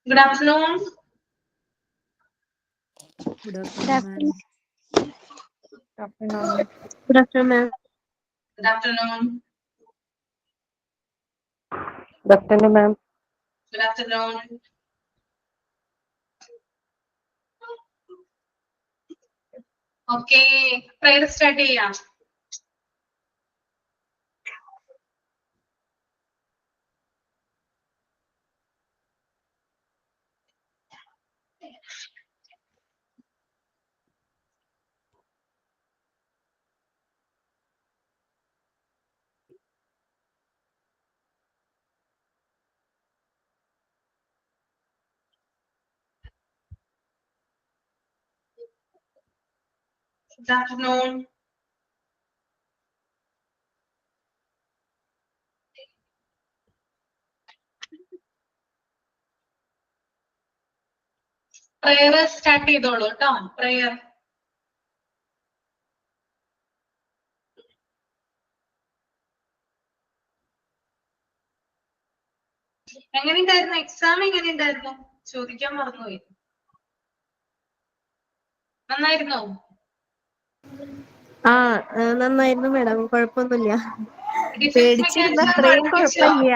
Good afternoon. Good Good afternoon, ma'am. afternoon. Afternoon. Good afternoon, ma'am. Good afternoon. Good afternoon, ma'am. Good afternoon. Okay, prayer start ചെയ്യാം. Good afternoon. Prayer start ചെയ്തോളൂ കേട്ടോ. Prayer. എങ്ങനെയുണ്ടായിരുന്നു exam? എങ്ങനെയുണ്ടായിരുന്നു? ചോദിക്കാൻ മറന്നുപോയി. നന്നായിരുന്നോ? നന്നായിരുന്നു madam, കുഴപ്പമൊന്നുമില്ല. Defence പേടിച്ചിരുന്ന mechanism അത്രയും പഠിപ്പിച്ചോ? കുഴപ്പമില്ല.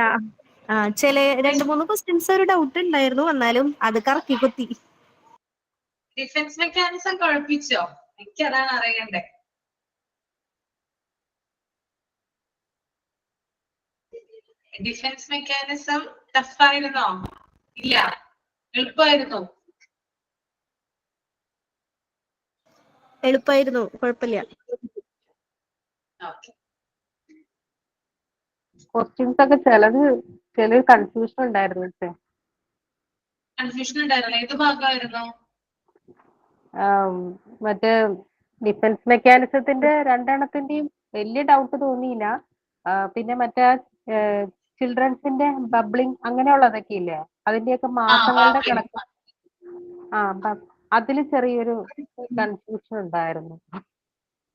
ചില 2-3 ക്വസ്റ്റ്യൻസ് ഒരു ഡൗട്ട് ഉണ്ടായിരുന്നു, എന്നാലും അത് കറക്കി കുത്തി. Defence mechanism കുഴപ്പിച്ചോ? എനിക്കതാണ് അറിയണ്ടേ. ഡിഫൻസ് മെക്കാനിസം ടഫ് ആയിരുന്നോ? ഇല്ല, എളുപ്പമായിരുന്നു. എളുപ്പമായിരുന്നു, കുഴപ്പമില്ല. ഓക്കെ. ക്വസ്റ്റ്യൻസ് ഒക്കെ ചിലത് കൺഫ്യൂഷൻ ഉണ്ടായിരുന്നു പക്ഷേ കൺഫ്യൂഷൻ ഉണ്ടായിരുന്നു. ഏത് ഭാഗമായിരുന്നു? മറ്റേ ഡിഫൻസ് മെക്കാനിസത്തിന്റെ രണ്ടെണ്ണത്തിന്റെയും വലിയ ഡൗട്ട് തോന്നിയില്ല. പിന്നെ മറ്റേ ചിൽഡ്രൻസിന്റെ ബബ്ലിംഗ് അങ്ങനെയുള്ളതൊക്കെ ഇല്ലേ, അതിന്റെയൊക്കെ മാസങ്ങളുടെ കണക്ക്. അതിൽ ചെറിയൊരു കൺഫ്യൂഷൻ ഉണ്ടായിരുന്നു.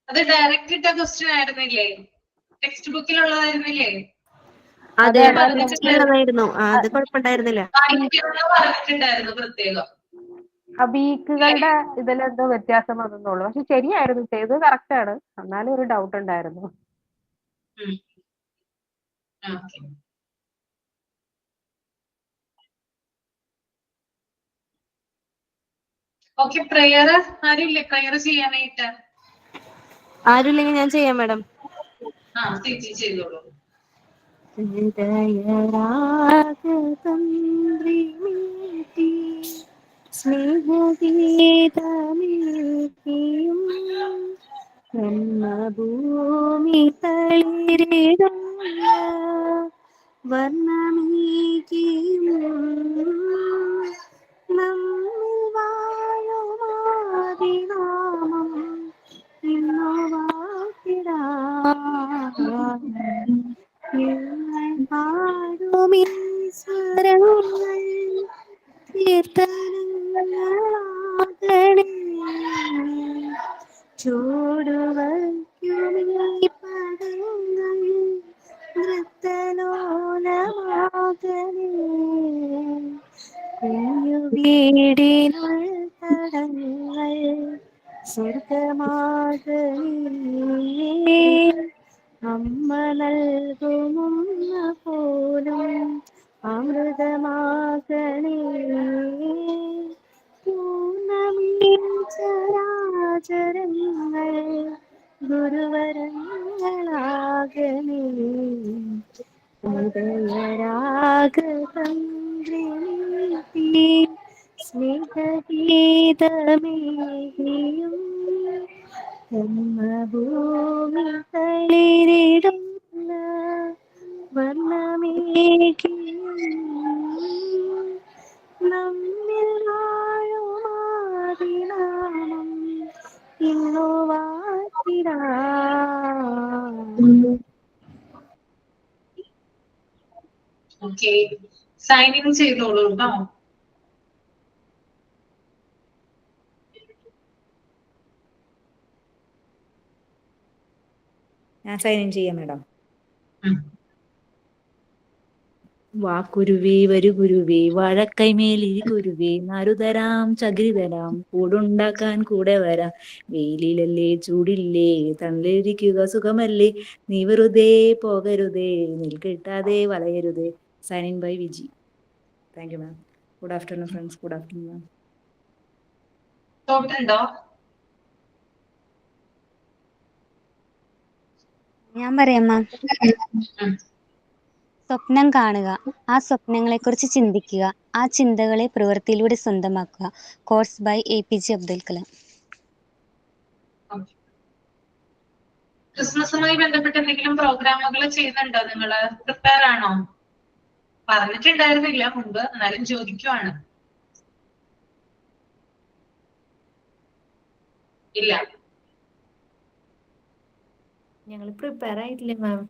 അത് ഡയറക്റ്റ് ഇട്ട ക്വസ്റ്റ്യൻ ആയിരുന്നില്ലേ? ടെക്സ്റ്റ് ബുക്കിലുള്ളതായിരുന്നില്ലേ? അതെ, അതെ, ഉള്ളതായിരുന്നു. അത് കുഴപ്പമുണ്ടായിരുന്നില്ല. പറഞ്ഞിട്ടുണ്ടായിരുന്നു പ്രത്യേകം. ആ വീക്കുകളുടെ ഇതിലെന്തോ വ്യത്യാസം വന്നെന്നുള്ളൂ. പക്ഷെ ശരിയായിരുന്നു, ചെയ്തത് കറക്റ്റ് ആണ്. എന്നാലും ഒരു ഡൗട്ട് ഉണ്ടായിരുന്നു. ഓക്കെ, പ്രയർ ആരുമില്ലേ പ്രയർ ചെയ്യാനായിട്ട്? ആരുമില്ലെങ്കിൽ ഞാൻ ചെയ്യാം മേഡം. ചേച്ചി ചെയ്തോളൂ. സ്നേഹഗീതമേകിയും ഭൂമി തളിരിടുന്ന വർണ്ണമേകിയും നമ്മിൽ വാഴുമാതിനാമം ഇന്നു പാടുമിൻ സ്വരങ്ങൾ കീർത്തനങ്ങളാകണേ. ചൂടുവയ്ക്കുമീ പദങ്ങൾ നൃത്തലോലമാകണേ. കുഞ്ഞു വീടിനുൾ തടങ്ങൾ സ്വർഗമാകണേ. അമ്മ നൽകുമുന്ന പോലും അമൃതമാകണേ. പൂർണ്ണമീ ചരാചരങ്ങൾ ഗുരുവരങ്ങളാകണേ. ഉദയരാഗതന്ത്രിനീതി സ്നേഹഗീതമേകിയും ജന്മഭൂമി തളിരിടുന്ന വർണ്ണമേകിയും നമ്മിൽ വാഴുമാതിനാമം ഇന്നു വാഴ്ത്തിടാം. ഓക്കെ, സൈൻ ഇൻ ചെയ്തോളൂ കേട്ടോ. ഞാൻ സൈൻ ഇൻ ചെയ്യാം മേഡം. വാക്കുരുവി വരു കുരുവി വാഴക്കൈമേലിരി കുരുവി നാരുതരാം ചകിരി തരാം കൂടുണ്ടാക്കാൻ കൂടെ വരാം വെയിലിലല്ലേ ചൂടില്ലേ തണലിരിക്കുക സുഖമല്ലേ നീ വെറുതെ പോകരുതേ നിൽക്കിട്ടാതെ വളയരുതേ. Signing by Viji. Thank you ma'am. Good afternoon friends. Good afternoon ma'am. തോട്ടുണ്ടോ? ഞാൻ പറയാം മാം. ഉം. സ്വപ്നം കാണുക, ആ സ്വപ്നങ്ങളെക്കുറിച്ച് ചിന്തിക്കുക, ആ ചിന്തകളെ പ്രവൃത്തിയിലൂടെ സ്വന്തമാക്കുക. Course by APJ Abdul Kalam. ക്രിസ്മസുമായി ബന്ധപ്പെട്ട് എന്തെങ്കിലും പ്രോഗ്രാമുകൾ ചെയ്യുന്നുണ്ടോ നിങ്ങള്? പ്രിപ്പയർ ആണോ? പറഞ്ഞിട്ടുണ്ടായിരുന്നില്ല മുമ്പ്, എന്നാലും ചോദിക്കുവാണ്. ഇല്ല, ഞങ്ങൾ പ്രിപ്പയർ ആയിട്ടില്ല മാം.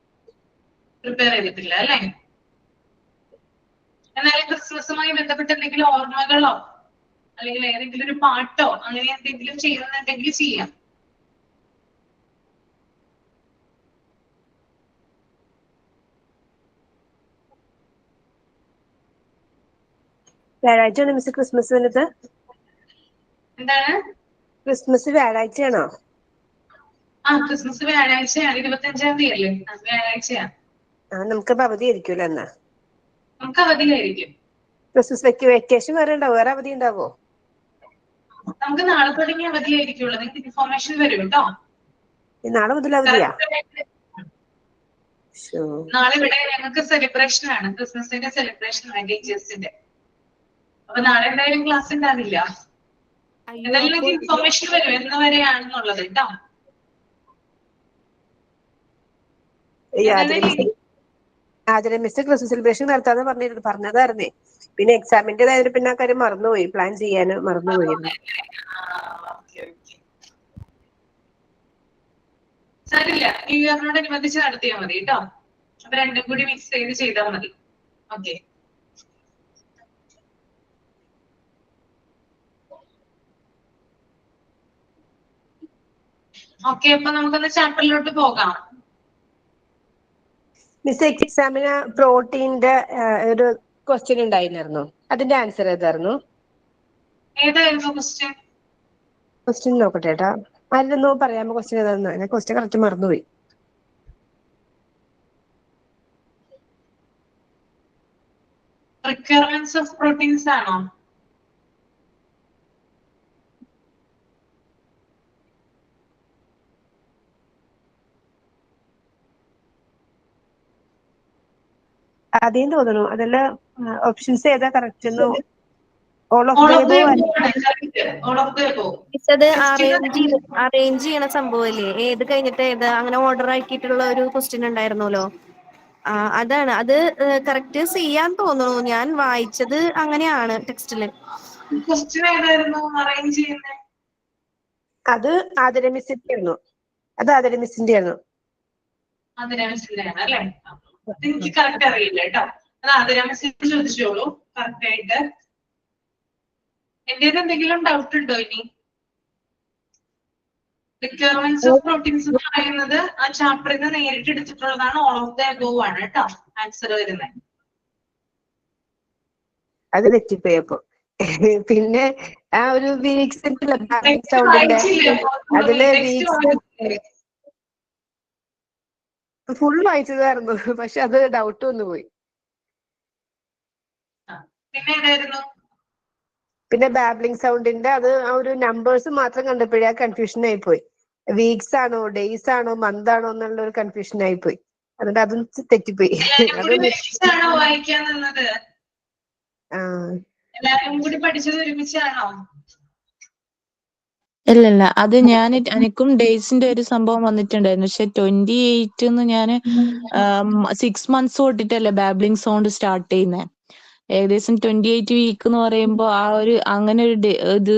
പ്രിപ്പയർ ചെയ്തിട്ടില്ല അല്ലേ? എന്നാലും ക്രിസ്മസുമായി ബന്ധപ്പെട്ട് എന്തെങ്കിലും ഓർമ്മകളോ അല്ലെങ്കിൽ ഏതെങ്കിലും ഒരു പാട്ടോ അങ്ങനെ എന്തെങ്കിലും ചെയ്യുന്നുണ്ടെങ്കിൽ ചെയ്യാം. വ്യാഴാഴ്ചയാണോ മിസ് ക്രിസ്മസ് വന്നത്? എന്താണ്? ക്രിസ്മസ് വ്യാഴാഴ്ചയാണോ? ക്രിസ്മസ് വ്യാഴാഴ്ചയാണ്. 25-ാം തീയതി അല്ലേ? വ്യാഴാഴ്ചയാണ്. നമുക്ക് അവധി ആയിരിക്കുമല്ലോ എന്നാ. നമുക്ക് അവധിയായിരിക്കും. ക്രിസ്മസ് വെക്കേഷൻ വേറെ ഉണ്ടാവോ? വേറെ അവധി ഉണ്ടാവോ? നമുക്ക് നാളെ തുടങ്ങി അവധിയായിരിക്കുള്ളൂ. നിങ്ങൾക്ക് ഇൻഫോർമേഷൻ വരും കേട്ടോ. നാളെ മുതൽ അവധിയാ? നാളെ ഇവിടെ ഞങ്ങൾക്ക് സെലിബ്രേഷൻ ആണ്, ക്രിസ്മസിന്റെ സെലിബ്രേഷൻ ആണ് ടീച്ചേഴ്സിന്റെ. അപ്പൊ നാളെ എന്തായാലും ക്ലാസ് ഉണ്ടാവില്ല. എന്തായാലും നിങ്ങൾക്ക് ഇൻഫോർമേഷൻ വരും എന്ന് വരെയാണെന്നുള്ളത് കേട്ടോ. ആതിര മിസ് ക്രിസ്മസ് സെലിബ്രേഷൻ നടത്താന്ന് പറഞ്ഞതായിരുന്നേ. പിന്നെ എക്സാമിന്റേതായത് പിന്നെ ആ കാര്യം മറന്നുപോയി, പ്ലാൻ ചെയ്യാൻ മറന്നുപോയി. സാരില്ല, ന്യൂ ഇയറിനോടനുബന്ധിച്ച് നടത്തിയാൽ മതി കേട്ടോ. അപ്പൊ രണ്ടും കൂടി മിക്സ് ചെയ്ത് ചെയ്താൽ മതി. ഓക്കെ. ഓക്കെ, അപ്പൊ നമുക്കൊന്ന് ചാപ്റ്ററിലോട്ട് പോകാം. മിസ് എക്സാമിന് പ്രോട്ടീന്റെ ഒരു ക്വസ്റ്റ്യൻ ഉണ്ടായിരുന്നു, അതിന്റെ ആൻസർ ഏതായിരുന്നു? ഏതായിരുന്നു ക്വസ്റ്റ്യൻ? ക്വസ്റ്റ്യൻ നോക്കട്ടെ ഏട്ടാ. ആരെന്നോ പറയാമോ ക്വസ്റ്റ്യൻ ഏതായിരുന്നു? ഞാൻ ക്വസ്റ്റ്യൻ കറക്റ്റ് മറന്നുപോയി. റിക്വയർമെന്റ്സ് ഓഫ് പ്രോട്ടീൻസ് ആണോ? അതേം തോന്നുന്നു. അതെല്ലാം ഓപ്ഷൻസ് ഏതാ കറക്റ്റ്? അത് അറേഞ്ച് ചെയ്യണ സംഭവല്ലേ? ഏത് കഴിഞ്ഞിട്ട് ഏത് അങ്ങനെ ഓർഡർ ആക്കിയിട്ടുള്ള ഒരു ക്വസ്റ്റ്യൻ ഉണ്ടായിരുന്നല്ലോ. അതാണ് അത് കറക്റ്റ് ചെയ്യാൻ തോന്നുന്നു. ഞാൻ വായിച്ചത് അങ്ങനെയാണ് ടെക്സ്റ്റില്. ക്വസ്റ്റ്യൻ ഏതായിരുന്നു അറേഞ്ച് ചെയ്യുന്നത്? അത് ആതിര മിസ്സിന്റെ ആയിരുന്നു. അത് ആതിര മിസ്സിന്റെ ആയിരുന്നു. ആതിര മിസ്സിന്റെ ആണ് അല്ലേ? എനിക്ക് കറക്റ്റ് അറിയില്ല കേട്ടോ. അത് ആതിര മിസ്സിന് ചോദിച്ചോളൂ കറക്റ്റ് ആയിട്ട്. എന്റേത് എന്തെങ്കിലും ഡൗട്ട് ഉണ്ടോ ഇനി? റിക്വയർമെന്റ്സ് ഓഫ് പ്രോട്ടീൻസ് എന്ന് പറയുന്നത് ആ ചാപ്റ്ററിൽ നിന്ന് നേരിട്ട് എടുത്തിട്ടുള്ളതാണ്. ഓൾ ഓഫ് ദ അബോവ് ആണ് കേട്ടോ ആൻസർ വരുന്നത്. അത് തെറ്റിപ്പോയപ്പോ. പിന്നെ ആ ഒരു വീക്സിന്റെ സൗണ്ടിന്റെ അതില് ഫുൾ വായിച്ചതായിരുന്നു, പക്ഷെ അത് ഡൗട്ട് വന്നു പോയി. പിന്നെ ഏതായിരുന്നു? പിന്നെ ബാബ്ലിംഗ് സൗണ്ടിന്റെ അത് ആ ഒരു നമ്പേഴ്സ് മാത്രം കണ്ടപ്പോഴേ കൺഫ്യൂഷൻ ആയി പോയി. വീക്സ് ആണോ ഡേയ്സ് ആണോ മന്ത് ആണോ എന്നുള്ള ഒരു കൺഫ്യൂഷൻ ആയി പോയി. അതുകൊണ്ട് അതും തെറ്റിപ്പോയി. വായിക്കാൻ നിന്നത് എല്ലാരും കൂടി പഠിച്ചത് ഒരുമിച്ചാണോ? ഇല്ലല്ല, അത് എനിക്കും ഡേയ്സിന്റെ ഒരു സംഭവം വന്നിട്ടുണ്ടായിരുന്നു. പക്ഷെ 28 ഞാന് 6 months തൊട്ടിട്ടല്ലേ ബാബ്ലിംഗ് സൗണ്ട് സ്റ്റാർട്ട് ചെയ്യുന്നത്. ഏകദേശം 28 വീക്ക് എന്ന് പറയുമ്പോ ആ ഒരു അങ്ങനെ ഒരു ഇത്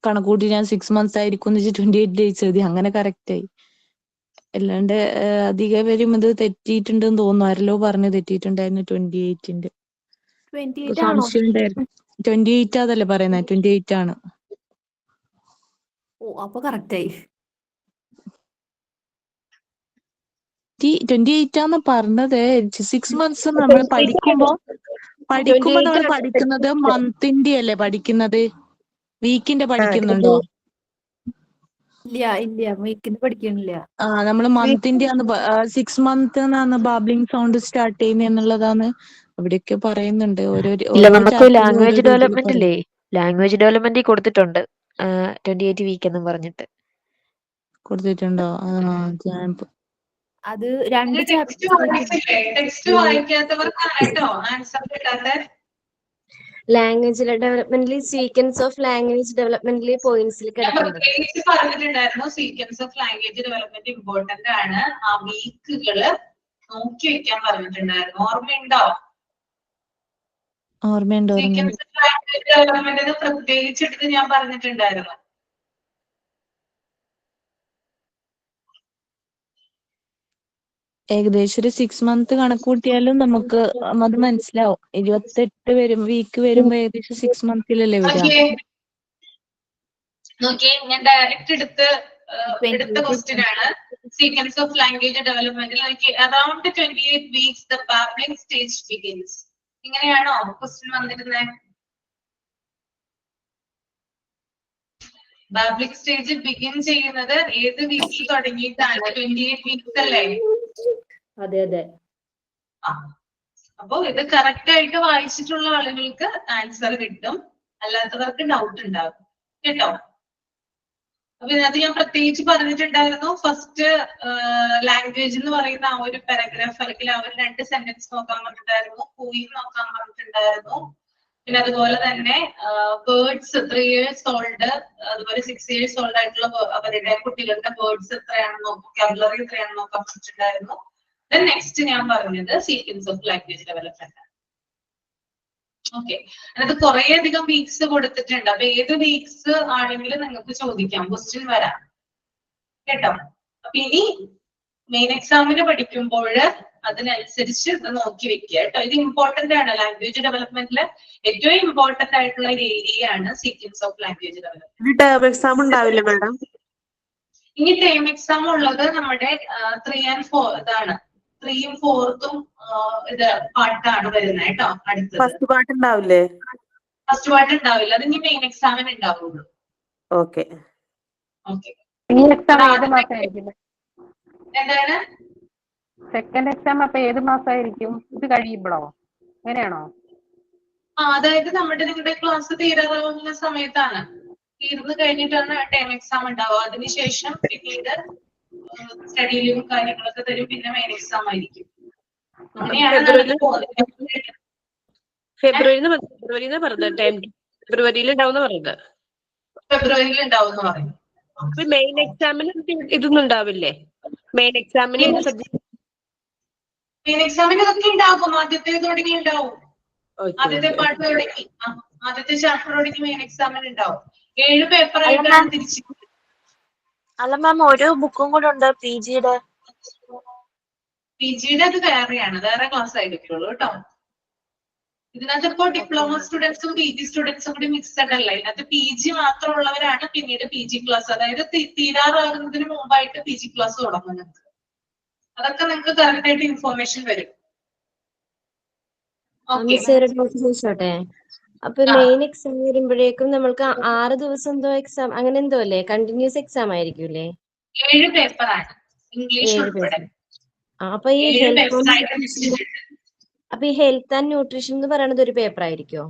കണക്കൂട്ടി ഞാൻ 6 months ആയിരിക്കും എന്ന് വെച്ചാൽ 28 days എഴുതി. അങ്ങനെ കറക്റ്റ് ആയി. അല്ലാണ്ട് അധിക പേരും ഇത് തെറ്റിയിട്ടുണ്ടെന്ന് തോന്നുന്നു. ആരല്ലോ പറഞ്ഞു തെറ്റിയിട്ടുണ്ടായിരുന്നു 28ന്റെ. സംശയം ഉണ്ടായിരുന്നു. 28 അതല്ലേ പറയുന്നത്? 28 ആണ്. അപ്പൊ കറക്റ്റ് ആയി. 28 ആന്ന് പറഞ്ഞത്. 6 months നമ്മൾ പഠിക്കുമ്പോ നമ്മൾ പഠിക്കുന്നത് മന്തിന്റെ അല്ലേ പഠിക്കുന്നത്? വീക്കിന്റെ പഠിക്കുന്നുണ്ടോ? ഇല്ല വീക്കിന് പഠിക്കണില്ല. നമ്മള് മന്തിന്റെ 6 month എന്നാണ് ബാബ്ലിംഗ് സൗണ്ട് സ്റ്റാർട്ട് ചെയ്യുന്നത് എന്നുള്ളതാണ് അവിടെയൊക്കെ പറയുന്നുണ്ട്. ഇല്ല, ഓരോ നമുക്ക് ചാപ്റ്ററിലും ഓരോ ലാംഗ്വേജ് രീതിയിൽ ഡെവലപ്മെന്റ് പറയും. ഇല്ലേ, ലാംഗ്വേജ് ഡെവലപ്മെന്റ് കൊടുത്തിട്ടുണ്ട് 28 വീക്ക് എന്നും പറഞ്ഞിട്ട്. കൊടുത്തിട്ടുണ്ടോ? അത് 2 ടെക്സ്റ്റ് ചാപ്റ്റർ വായിച്ചില്ലേ? ടെക്സ്റ്റ് വായിക്കാത്തവർക്കാണ് കേട്ടോ ആൻസർ കിട്ടാത്ത. ലാംഗ്വേജ് ഡെവലപ്മെന്റിൽ സീക്വൻസ് ഓഫ് ലാംഗ്വേജ് ഡെവലപ്മെന്റിൽ പോയിന്റ്സിൽ ഞാൻ കിടക്കുന്നത്. പ്രത്യേകിച്ച് പറഞ്ഞിട്ടുണ്ടായിരുന്നു sequence of language development important ആണ്. ആ വീക്കുകള് നോക്കി വെക്കാൻ പറഞ്ഞിട്ടുണ്ടായിരുന്നു. ഓർമ്മയുണ്ടോ? ഓർമ്മയുണ്ട്. സീക്വൻസ് ഓഫ് ലാംഗ്വേജ് ഡെവലപ്മെന്റ് പ്രത്യേകിച്ചെടുത്ത് ഞാൻ പറഞ്ഞിട്ടുണ്ടായിരുന്നു. ഏകദേശം ഒരു 6 month കണക്ക് കൂട്ടിയാലും നമുക്ക് അത് മനസ്സിലാവും. 28 വീക്ക് വരുമ്പോ ഏകദേശം 6 monthലല്ലേ വരിക? നോക്കിയേ, ഞാൻ ഡയറക്റ്റ് എടുത്ത ക്വസ്റ്റ്യൻ ആണ്. സീക്വൻസ് ഓഫ് ലാംഗ്വേജ് ഡെവലപ്മെന്റിൽ നോക്കി around 28 weeks the babbling stage begins. ഇങ്ങനെയാണോ ക്വസ്റ്റ്യൻ വന്നിരുന്നത്? ബാബ്ലിംഗ് സ്റ്റേജ് ബിഗിൻ ചെയ്യുന്നത് ഏത് വീക്സ് തുടങ്ങിയിട്ടാണ്? 28 വീക്സ് അല്ലേ? അതെ. അപ്പൊ ഇത് കറക്റ്റ് ആയിട്ട് വായിച്ചിട്ടുള്ള ആളുകൾക്ക് ആൻസർ കിട്ടും, അല്ലാത്തവർക്ക് ഡൗട്ട് ഉണ്ടാകും കേട്ടോ. അപ്പൊ ഇതിനകത്ത് ഞാൻ പ്രത്യേകിച്ച് പറഞ്ഞിട്ടുണ്ടായിരുന്നു, ഫസ്റ്റ് ലാംഗ്വേജ് എന്ന് പറയുന്ന ആ ഒരു പാരഗ്രാഫ് അല്ലെങ്കിൽ ആ ഒരു 2 സെന്റൻസ് നോക്കാൻ പറഞ്ഞിട്ടുണ്ടായിരുന്നു, പോയി നോക്കാൻ പറഞ്ഞിട്ടുണ്ടായിരുന്നു. പിന്നെ അതുപോലെ തന്നെ ബേർഡ്സ് 3 years old, അതുപോലെ 6 years old ആയിട്ടുള്ള അവരുടെ കുട്ടികളുടെ ബേർഡ്സ് എത്രയാണെന്ന് നോക്കും, വൊക്കാബുലറി എത്രയാണെന്ന് നോക്കാൻ പറഞ്ഞിട്ടുണ്ടായിരുന്നു. നെക്സ്റ്റ് ഞാൻ പറഞ്ഞത് sequence of language development. Okay, അതിനകത്ത് കുറെ അധികം വീക്സ് കൊടുത്തിട്ടുണ്ട്. അപ്പൊ ഏത് വീക്സ് ആണെങ്കിലും നിങ്ങൾക്ക് ചോദിക്കാം, ക്വസ്റ്റ്യൻ വരാം കേട്ടോ. അപ്പൊ ഇനി മെയിൻ എക്സാമിന് പഠിക്കുമ്പോൾ അതിനനുസരിച്ച് ഇത് നോക്കി വെക്കുക കേട്ടോ. ഇത് ഇമ്പോർട്ടന്റ് ആണ്. ലാംഗ്വേജ് ഡെവലപ്മെന്റില് ഏറ്റവും ഇമ്പോർട്ടന്റ് ആയിട്ടുള്ള ഒരു ഏരിയ ആണ് sequence of language development. Term exam ഉണ്ടാവില്ല മാഡം? ഇനി ടേം എക്സാം ഉള്ളത് നമ്മുടെ 3 and 4 ഇതാണ്. 3ഉം 4ഉം ഇത് പാർട്ടാണ് വരുന്നത് കേട്ടോ. അടുത്തത് ഫസ്റ്റ് പാർട്ട് ഉണ്ടാവില്ലേ? ഫസ്റ്റ് പാർട്ട് ഉണ്ടാവില്ല, അത് ഇനി മെയിൻ എക്സാമിന് ഉണ്ടാവുള്ളൂ. ഓക്കെ. ഓക്കെ, എന്താണ് സെക്കൻഡ് എക്സാം അപ്പൊ ഏത് മാസമായിരിക്കും? ഇത് കഴിയുമ്പോഴോ? അങ്ങനെയാണോ? അതായത് നിങ്ങളുടെ ക്ലാസ് തീരാറാവുന്ന സമയത്താണ്. തീർന്നു കഴിഞ്ഞിട്ടാണ് ടേം എക്സാം ഉണ്ടാവുക. അതിനുശേഷം പിന്നീട് സ്റ്റഡി ലീവും കാര്യങ്ങളൊക്കെ തരും. പിന്നെ മെയിൻ എക്സാം ആയിരിക്കും. അങ്ങനെയാണ് ഫെബ്രുവരിയിൽ ഉണ്ടാവുന്ന പറയുന്നത്. ഫെബ്രുവരിയിൽ ഉണ്ടാവും എന്ന് പറയും. മെയിൻ എക്സാമിന് ഇതൊന്നും ഉണ്ടാവില്ലേ? മെയിൻ എക്സാമിന് മെയിൻ എക്സാമിന് ഇതൊക്കെ ഉണ്ടാവും. ആദ്യത്തെ തുടങ്ങി ഉണ്ടാവും. ആദ്യത്തെ പാർട്ട് തുടങ്ങി, ആദ്യത്തെ ചാപ്റ്റർ തുടങ്ങി മെയിൻ എക്സാമിന് ഉണ്ടാവും. 7 പേപ്പർ ആയിട്ടാണ് തിരിച്ചിരിക്കുന്നത്. അല്ല മാം, ഒരു ബുക്കും കൂടെ ഉണ്ട് പിജിയുടെ. പിജിയുടെ അത് വേറെയാണ്, വേറെ ക്ലാസ് ആയിരിക്കുള്ളൂ കേട്ടോ. ഇതിനകത്ത് ഇപ്പോൾ ഡിപ്ലോമ സ്റ്റുഡൻസും പി ജി സ്റ്റുഡൻസും കൂടി മിക്സഡ് അല്ല. ഇതിനകത്ത് പി ജി മാത്രമുള്ളവരാണ് പിന്നീട് പി ജി ക്ലാസ്, അതായത് തീരാറാകുന്നതിന് മുമ്പായിട്ട് പി ജി ക്ലാസ് തുടങ്ങുന്നത്. അതൊക്കെ നിങ്ങൾക്ക് കറക്റ്റ് ആയിട്ട് ഇൻഫോർമേഷൻ വരും. ചോദിച്ചോട്ടെ, അപ്പൊ മെയിൻ എക്സാം വരുമ്പോഴേക്കും നമ്മൾക്ക് 6 ദിവസം എന്തോ എക്സാം അങ്ങനെ എന്തോ അല്ലേ? Continuous exam ആയിരിക്കൂലേ? 7 പേപ്പറാണ് ഇംഗ്ലീഷ് ഉൾപ്പെടെ. അപ്പൊ ഈ ഹെൽത്ത് ആൻഡ് ന്യൂട്രീഷൻ എന്ന് പറയുന്നത് ഒരു പേപ്പർ ആയിരിക്കോ?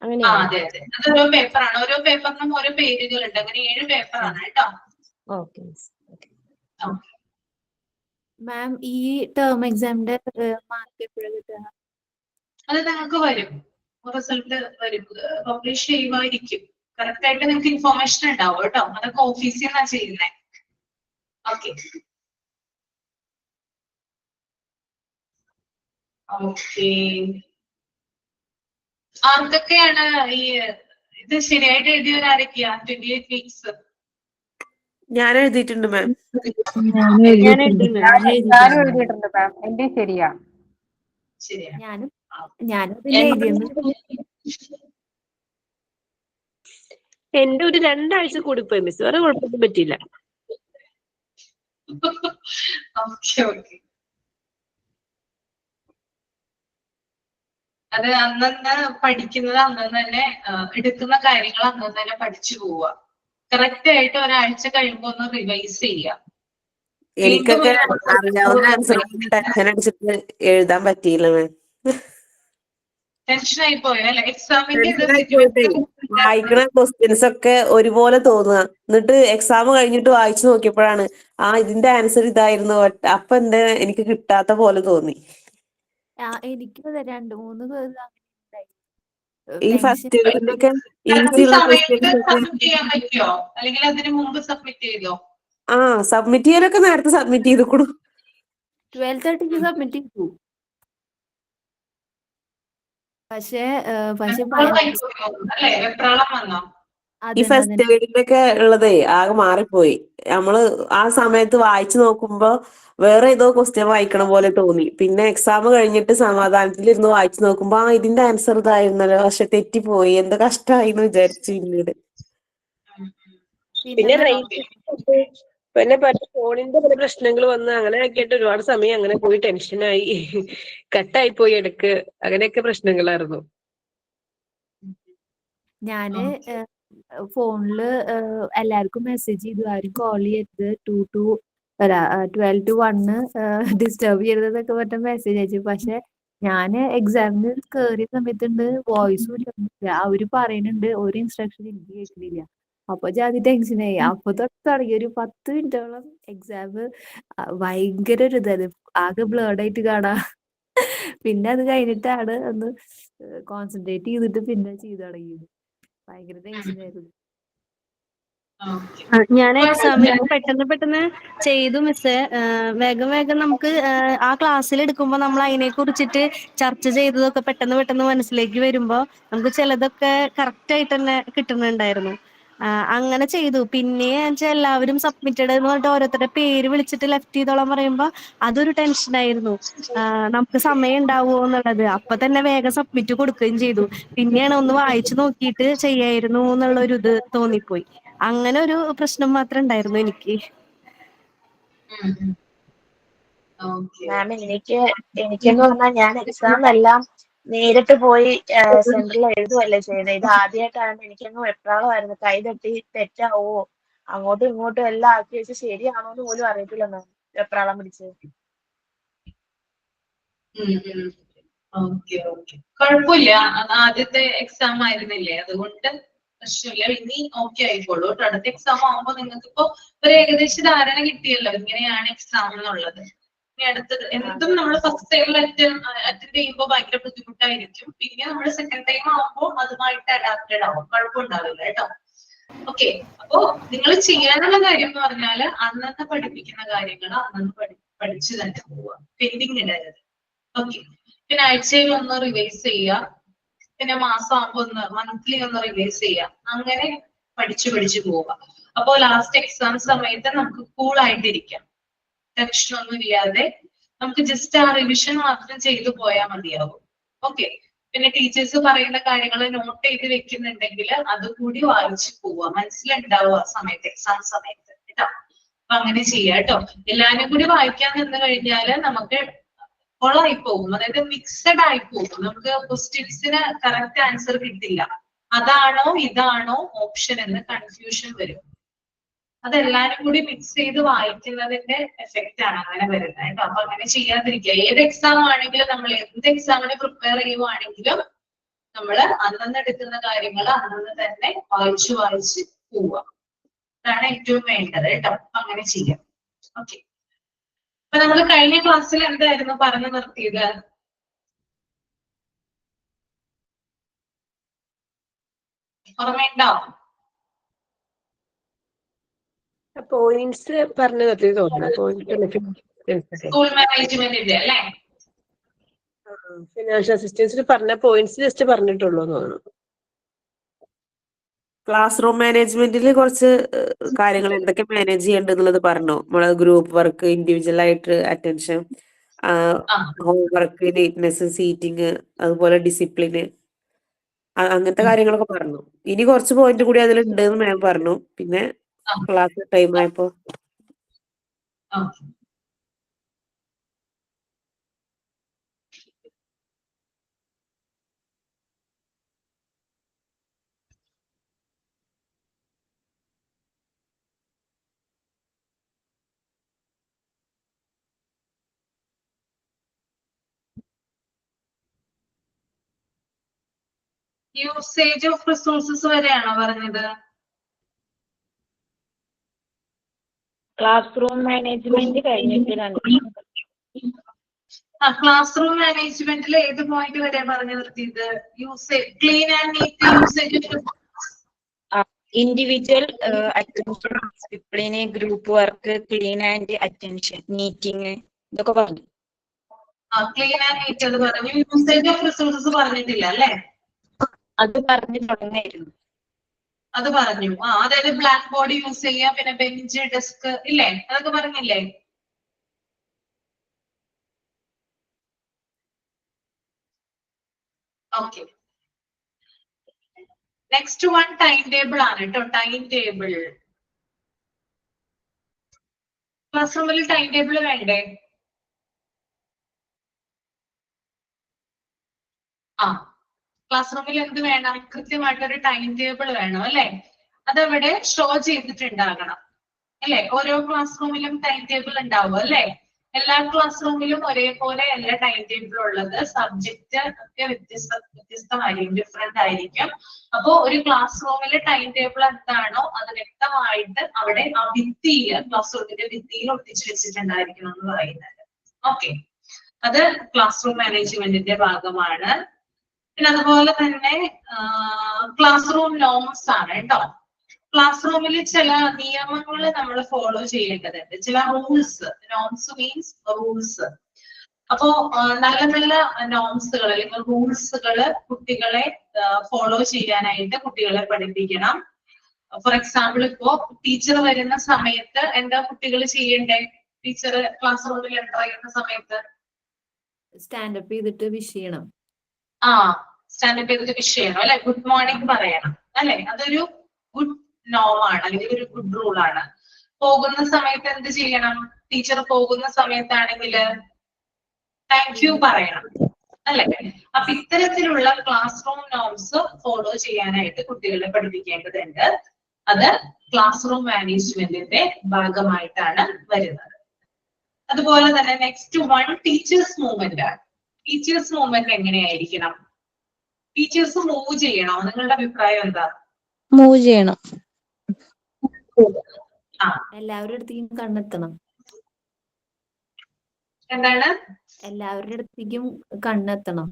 അങ്ങനെയാണോ? അതെ, അത് ഓരോ പേപ്പറാണ്. ഓരോ പേപ്പറിനും ഓരോ പേരുകളുണ്ട്. അങ്ങനെ 7 പേപ്പറാണ് കേട്ടോ. ഓക്കെ. മാം, ഈ ടേം എക്സാമിന്റെ മാർക്ക് എപ്പോഴാണ് കിട്ടുക? അത് നിങ്ങൾക്ക് വരും, റിസൾട്ട് വരും, പബ്ലിഷ് ചെയ്യുമായിരിക്കും. കറക്റ്റ് ആയിട്ട് നിങ്ങൾക്ക് ഇൻഫോർമേഷൻ ഉണ്ടാവും കേട്ടോ. അതൊക്കെ ഓഫീസിൽ നിന്നാണ് ചെയ്യുന്നത്. ഓക്കെ. ആർക്കൊക്കെയാണ് ഈ ഇത് ശരിയായിട്ട് എഴുതിയവരാരൊക്കെയാ? 28 വീക്സ് ഞാൻ എഴുതിയിട്ടുണ്ട് മാം. ഞാനും എഴുതിയിട്ടുണ്ട് മാം. എന്റെ ശരിയാ. ഞാനും പിന്നെ എഴുതിയത്. എന്റെ ഒരു 2 ആഴ്ച കൂടിപ്പോയി മിസ്, വേറെ കുഴപ്പമൊന്നും പറ്റിയില്ല. ഓക്കെ. അത് അന്നന്ന് പഠിക്കുന്നത് അന്നന്ന് തന്നെ എടുക്കുന്ന കാര്യങ്ങൾ അന്നന്ന് തന്നെ പഠിച്ചു പോവുക. കറക്റ്റ് ആയിട്ട് ഒരാഴ്ച കഴിയുമ്പോ ഒന്ന് റിവൈസ് ചെയ്യുക. എനിക്കൊക്കെ അറിയാവുന്ന ആൻസർ ടെൻഷൻ അടിച്ചിട്ട് എഴുതാൻ പറ്റിയില്ല മാം. ടെൻഷൻ ആയി പോയോ അല്ലെ? എക്സാമിന്റെ വായിക്കണ ക്വസ്റ്റ്യൻസ് ഒക്കെ ഒരുപോലെ തോന്നുക. എന്നിട്ട് എക്സാം കഴിഞ്ഞിട്ട് വായിച്ചു നോക്കിയപ്പോഴാണ് ഇതിന്റെ ആൻസർ ഇതായിരുന്നു. അപ്പൊ എനിക്ക് കിട്ടാത്ത പോലെ തോന്നി. എനിക്കും അതെ 2-3 ഈ ഫസ്റ്റ് ഇയറിന്റെയൊക്കെ സമയത്ത് ഈസിയുള്ള ക്വസ്റ്റ്യൻസ് ഒക്കെ സബ്മിറ്റ് ചെയ്യാൻ പറ്റുമോ? അല്ലെങ്കിൽ അതിന് മുമ്പ് സബ്മിറ്റ് ചെയ്തോ? സബ്മിറ്റ് ചെയ്യാനൊക്കെ നേരത്തെ സബ്മിറ്റ് ചെയ്തു. 12:30 സബ്മിറ്റ് ചെയ്തു. പക്ഷേ വെപ്രാളം വന്നോ? ഈ ഫസ്റ്റ് ഇയറിന്റെയൊക്കെ ഉള്ളതേ ആകെ മാറിപ്പോയി. നമ്മള് ആ സമയത്ത് വായിച്ചു നോക്കുമ്പോ വേറെ ഏതോ ക്വസ്റ്റ്യൻ വായിക്കണ പോലെ തോന്നി. പിന്നെ എക്സാം കഴിഞ്ഞിട്ട് സമാധാനത്തിലിരുന്ന് വായിച്ചു നോക്കുമ്പോ ഇതിന്റെ ആൻസർ ഇതായിരുന്നല്ലോ, പക്ഷെ തെറ്റിപ്പോയി, എന്ത് കഷ്ടമായിന്ന് വിചാരിച്ചു പിന്നീട്. പിന്നെ പിന്നെ ഫോണിന്റെ പല പ്രശ്നങ്ങൾ വന്ന് അങ്ങനെ ആക്കിയിട്ട് ഒരുപാട് സമയം അങ്ങനെ പോയി, ടെൻഷനായി, കട്ടായി പോയി ഇടക്ക്, അങ്ങനെയൊക്കെ പ്രശ്നങ്ങളായിരുന്നു. ഞാന് ഫോണില് എല്ലാവർക്കും മെസ്സേജ് ചെയ്തു, ആരും കോൾ ചെയ്യരുത്, 12 to 1 ഡിസ്റ്റർബ് ചെയ്യരുതെന്നൊക്കെ പറഞ്ഞ മെസ്സേജ് അയച്ചു. പക്ഷെ ഞാന് എക്സാമിന് കേറിയ സമയത്തുണ്ട് വോയിസും ഇല്ല, അവര് പറയുന്നുണ്ട് ഒരു ഇൻസ്ട്രക്ഷൻ എനിക്ക് കേൾക്കുന്നില്ല. അപ്പൊ ജാതി ടെൻഷനായി. അപ്പൊ തുടങ്ങി ഒരു 10 മിനിറ്റോളം എക്സാം ഭയങ്കര ഒരു ഇതായത്, ആകെ ബ്ലേഡ് ആയിട്ട് കാണാ. പിന്നെ അത് കഴിഞ്ഞിട്ടാണ് ഒന്ന് കോൺസെൻട്രേറ്റ് ചെയ്തിട്ട് പിന്നെ ചെയ്തു തുടങ്ങിയത്. ഭയങ്കര ടെൻഷനായിരുന്നു. ഞാൻ എക്സാമിന് പെട്ടെന്ന് ചെയ്തു മിസ്സേ. വേഗം നമുക്ക് ആ ക്ലാസ്സിൽ എടുക്കുമ്പോൾ നമ്മൾ അതിനെ കുറിച്ചിട്ട് ചർച്ച ചെയ്തതൊക്കെ പെട്ടെന്ന് മനസ്സിലേക്ക് വരുമ്പോ നമുക്ക് ചിലതൊക്കെ കറക്റ്റ് ആയിട്ട് തന്നെ കിട്ടുന്നുണ്ടായിരുന്നു. അങ്ങനെ ചെയ്തു. പിന്നെ എല്ലാവരും സബ്മിറ്റഡ് എന്ന് പറഞ്ഞിട്ട് ഓരോരുത്തരുടെ പേര് വിളിച്ചിട്ട് ലെഫ്റ്റ് ചെയ്തോളാൻ പറയുമ്പോ അതൊരു ടെൻഷനായിരുന്നു. നമുക്ക് സമയം ഉണ്ടാവുമോ എന്നുള്ളത്. അപ്പൊ തന്നെ വേഗം സബ്മിറ്റ് കൊടുക്കുകയും ചെയ്തു. പിന്നെയാണ് ഒന്ന് വായിച്ചു നോക്കിയിട്ട് ചെയ്യായിരുന്നു എന്നുള്ളൊരു ഇത് തോന്നിപ്പോയി. അങ്ങനെ ഒരു പ്രശ്നം മാത്രമേ ഉണ്ടായിരുന്നു എനിക്ക്. മാം എനിക്കെന്ന് പറഞ്ഞാൽ ഞാൻ എക്സാം എല്ലാം നേരിട്ട് പോയി സെന്ററിൽ എഴുതുവല്ലേ ചെയ്യുന്നത്. ഇത് ആദ്യമായിട്ടാണ്. എനിക്കങ്ങ് വെപ്രാളമായിരുന്നു. കൈ തട്ടി തെറ്റാവോ, അങ്ങോട്ടും ഇങ്ങോട്ടും എല്ലാം ആക്കി വെച്ച് ശരിയാണോ എന്ന് പോലും അറിയത്തില്ല മാം, വെപ്രാളം പിടിച്ച്. കുഴപ്പമില്ല, ആദ്യത്തെ എക്സാം ആയിരുന്നില്ലേ, അതുകൊണ്ട് പ്രശ്നമില്ല. ഇനി ഓക്കെ ആയിക്കോളൂ. അടുത്ത എക്സാം ആവുമ്പോ നിങ്ങൾക്ക് ഇപ്പൊ ഒരു ഏകദേശ ധാരണ കിട്ടിയല്ലോ ഇങ്ങനെയാണ് എക്സാം എന്നുള്ളത്. ഇനി അടുത്തത് എന്തും നമ്മൾ ഫസ്റ്റ് ടൈമിൽ അറ്റൻഡ് ചെയ്യുമ്പോൾ ഭയങ്കര ബുദ്ധിമുട്ടായിരിക്കും. പിന്നെ നമ്മൾ സെക്കൻഡ് ടൈം ആവുമ്പോൾ അതുമായിട്ട് അഡാപ്റ്റഡ് ആവും, കുഴപ്പമുണ്ടാവില്ല കേട്ടോ. ഓക്കെ, അപ്പോ നിങ്ങൾ ചെയ്യാനുള്ള കാര്യം എന്ന് പറഞ്ഞാല് അന്നത്തെ പഠിപ്പിക്കുന്ന കാര്യങ്ങൾ അന്നന്ന് പഠിച്ചു തന്നെ പോവുക, പെൻഡിങ് ഇടരുത്. ഓക്കെ, പിന്നെ ആഴ്ചയിൽ ഒന്ന് റിവൈസ് ചെയ്യുക, പിന്നെ മാസം ആകുമ്പോൾ മന്ത്ലി ഒന്ന് റിവൈസ് ചെയ്യുക. അങ്ങനെ പഠിച്ചു പോവുക. അപ്പോ ലാസ്റ്റ് എക്സാം സമയത്ത് നമുക്ക് കൂൾ ആയിട്ടിരിക്കാം, ടെൻഷൻ ഒന്നും ഇല്ലാതെ നമുക്ക് ജസ്റ്റ് ആ റിവിഷൻ മാത്രം ചെയ്തു പോയാൽ മതിയാവും. ഓക്കെ, പിന്നെ ടീച്ചേഴ്സ് പറയുന്ന കാര്യങ്ങൾ നോട്ട് ചെയ്ത് വെക്കുന്നുണ്ടെങ്കിൽ അതുകൂടി വായിച്ചു പോവുക, മനസ്സിലുണ്ടാവുക സമയത്ത്, എക്സാം സമയത്ത് കേട്ടോ. അപ്പൊ അങ്ങനെ ചെയ്യാം കേട്ടോ. എല്ലാരും കൂടി വായിക്കാൻ നിന്ന് കഴിഞ്ഞാല് നമുക്ക് കൊളായി പോകും, അതായത് മിക്സഡ് ആയി പോകും. നമുക്ക് ക്വസ്റ്റ്യൻസിന് കറക്റ്റ് ആൻസർ കിട്ടില്ല. അതാണോ ഇതാണോ ഓപ്ഷൻ എന്ന് കൺഫ്യൂഷൻ വരും. അതെല്ലാരും കൂടി മിക്സ് ചെയ്ത് വായിക്കുന്നതിന്റെ എഫക്റ്റ് ആണ് അങ്ങനെ വരുന്നത് കേട്ടോ. അപ്പൊ അങ്ങനെ ചെയ്യാതിരിക്കുക. ഏത് എക്സാം ആണെങ്കിലും, നമ്മൾ എന്ത് എക്സാമിന് പ്രിപ്പയർ ചെയ്യുവാണെങ്കിലും നമ്മൾ അന്നന്ന് എടുക്കുന്ന കാര്യങ്ങൾ അന്നന്ന് തന്നെ വായിച്ച് പോവുക. അതാണ് ഏറ്റവും വേണ്ടത് കേട്ടോ. അങ്ങനെ ചെയ്യാം. ഓക്കെ, അപ്പൊ നമ്മൾ കഴിഞ്ഞ ക്ലാസ്സിൽ എന്തായിരുന്നു പറഞ്ഞു നിർത്തിയത്? ഓർമ്മയുണ്ടോ? പോയിന്റ്സ് പറഞ്ഞു നിർത്തി തോന്നുന്നു. സ്കൂൾ മാനേജ്മെന്റിന്റെ അല്ലേ? ഫിനാൻഷ്യൽ അസിസ്റ്റൻസിന് പറഞ്ഞ പോയിന്റ്സ് ജസ്റ്റ് പറഞ്ഞിട്ടുള്ളൂ എന്ന് തോന്നുന്നു. ക്ലാസ് റൂം മാനേജ്മെന്റിൽ കുറച്ച് കാര്യങ്ങൾ എന്തൊക്കെ മാനേജ് ചെയ്യേണ്ടത് പറഞ്ഞു. നമ്മള് ഗ്രൂപ്പ് വർക്ക്, ഇൻഡിവിജ്വൽ ആയിട്ട് അറ്റൻഷൻ, ഹോംവർക്ക്, നീറ്റ്നെസ്, സീറ്റിംഗ്, അതുപോലെ ഡിസിപ്ലിന്, അങ്ങനത്തെ കാര്യങ്ങളൊക്കെ പറഞ്ഞു. ഇനി കുറച്ച് പോയിന്റ് കൂടി അതിലുണ്ട് എന്ന് മാം പറഞ്ഞു. പിന്നെ ക്ലാസ് ടൈം ആയപ്പോ യൂസേജ് ഓഫ് റിസോഴ്സസ് വരെയാണോ പറഞ്ഞത്? ക്ലാസ് റൂം മാനേജ്മെന്റ് കഴിഞ്ഞിട്ട് ക്ലാസ് റൂം മാനേജ്മെന്റിൽ ഏത് പോയിന്റ് വരെയാ പറഞ്ഞു നിർത്തിയത്? Usage, clean and neat usage. Individual attention, discipline, group work, clean and attention, meeting, ഇതൊക്കെ പറഞ്ഞു. ക്ലീൻ ആൻഡ് നീറ്റ് അത് പറഞ്ഞു. യൂസേജ് ഓഫ് റിസോഴ്സസ് പറഞ്ഞിട്ടില്ല അല്ലേ? അത് പറഞ്ഞു തുടങ്ങായിരുന്നു. അത് പറഞ്ഞു. അതായത് ബ്ലാക്ക് ബോർഡ് യൂസ് ചെയ്യാം, പിന്നെ ബെഞ്ച്, ഡെസ്ക് ഇല്ലേ, അതൊക്കെ പറഞ്ഞില്ലേ? Okay. Next one time table ആണ് കേട്ടോ. Time table. ക്ലാസ് റൂമിൽ ടൈം ടേബിൾ വേണ്ടേ? ക്ലാസ് റൂമിൽ എന്ത് വേണം? കൃത്യമായിട്ടൊരു ടൈം ടേബിൾ വേണം അല്ലെ? അതവിടെ ഷോ ചെയ്തിട്ടുണ്ടാകണം അല്ലെ? ഓരോ ക്ലാസ് റൂമിലും ടൈം ടേബിൾ ഉണ്ടാവും അല്ലെ? എല്ലാ ക്ലാസ് റൂമിലും ഒരേപോലെ അല്ല ടൈം ടേബിൾ ഉള്ളത്. സബ്ജക്റ്റ് ഒക്കെ വ്യത്യസ്തമായിരിക്കും, ഡിഫറെന്റ് ആയിരിക്കും. അപ്പോ ഒരു ക്ലാസ് റൂമിലെ ടൈം ടേബിൾ എന്താണോ അത് വ്യക്തമായിട്ട് അവിടെ ആ ഭിത്തിയിൽ, ക്ലാസ് റൂമിന്റെ ഭിത്തിയിൽ ഒട്ടിച്ചു വെച്ചിട്ടുണ്ടായിരിക്കണം എന്ന് പറയുന്നത്. ഓക്കെ, അത് ക്ലാസ് റൂം മാനേജ്മെന്റിന്റെ ഭാഗമാണ്. പിന്നെ അതുപോലെ തന്നെ ക്ലാസ് റൂം നോംസ് ആണ് കേട്ടോ. ക്ലാസ് റൂമിൽ ചില നിയമങ്ങൾ നമ്മൾ ഫോളോ ചെയ്യേണ്ടതുണ്ട്, ചില റൂൾസ്. Norms means rules. അപ്പോ നല്ല നല്ല നോംസുകൾ അല്ലെങ്കിൽ റൂൾസുകൾ കുട്ടികളെ ഫോളോ ചെയ്യാനായിട്ട് കുട്ടികളെ പഠിപ്പിക്കണം. ഫോർ എക്സാമ്പിൾ, ഇപ്പോ ടീച്ചർ വരുന്ന സമയത്ത് എന്താ കുട്ടികൾ ചെയ്യണ്ടേ? ടീച്ചർ ക്ലാസ് റൂമിൽ എൻ്റർ ചെയ്യുന്ന സമയത്ത് സ്റ്റാൻഡപ്പ് ചെയ്തിട്ട് വിഷ് ചെയ്യണം. സ്റ്റാൻഡപ്പ് ചെയ്തിട്ട് വിഷ് ചെയ്യണം അല്ലെ? ഗുഡ് മോർണിംഗ് പറയണം അല്ലെ? അതൊരു ഗുഡ് നോമാണ്, അല്ലെങ്കിൽ ഒരു ഗുഡ് റൂൾ ആണ്. പോകുന്ന സമയത്ത് എന്ത് ചെയ്യണം? ടീച്ചർ പോകുന്ന സമയത്താണെങ്കിൽ താങ്ക് യു പറയണം അല്ലെ? അപ്പൊ ഇത്തരത്തിലുള്ള ക്ലാസ് റൂം നോംസ് ഫോളോ ചെയ്യാനായിട്ട് കുട്ടികളെ പഠിപ്പിക്കേണ്ടതുണ്ട്. അത് ക്ലാസ് റൂം മാനേജ്മെന്റിന്റെ ഭാഗമായിട്ടാണ് വരുന്നത്. അതുപോലെ തന്നെ നെക്സ്റ്റ് വൺ ടീച്ചേഴ്സ് മൂവ്മെന്റ് ആണ്. ടീച്ചേഴ്സ് മൂവ്മെന്റ് എങ്ങനെയായിരിക്കണം? ടീച്ചേഴ്സ് മൂവ് ചെയ്യണോ? നിങ്ങളുടെ അഭിപ്രായം എന്താ? മൂവ് ചെയ്യണം. എല്ലാവരുടെ അടുത്തേക്കും കണ്ണെത്തണം. എന്താണ്? എല്ലാവരുടെ അടുത്തേക്കും കണ്ണെത്തണം.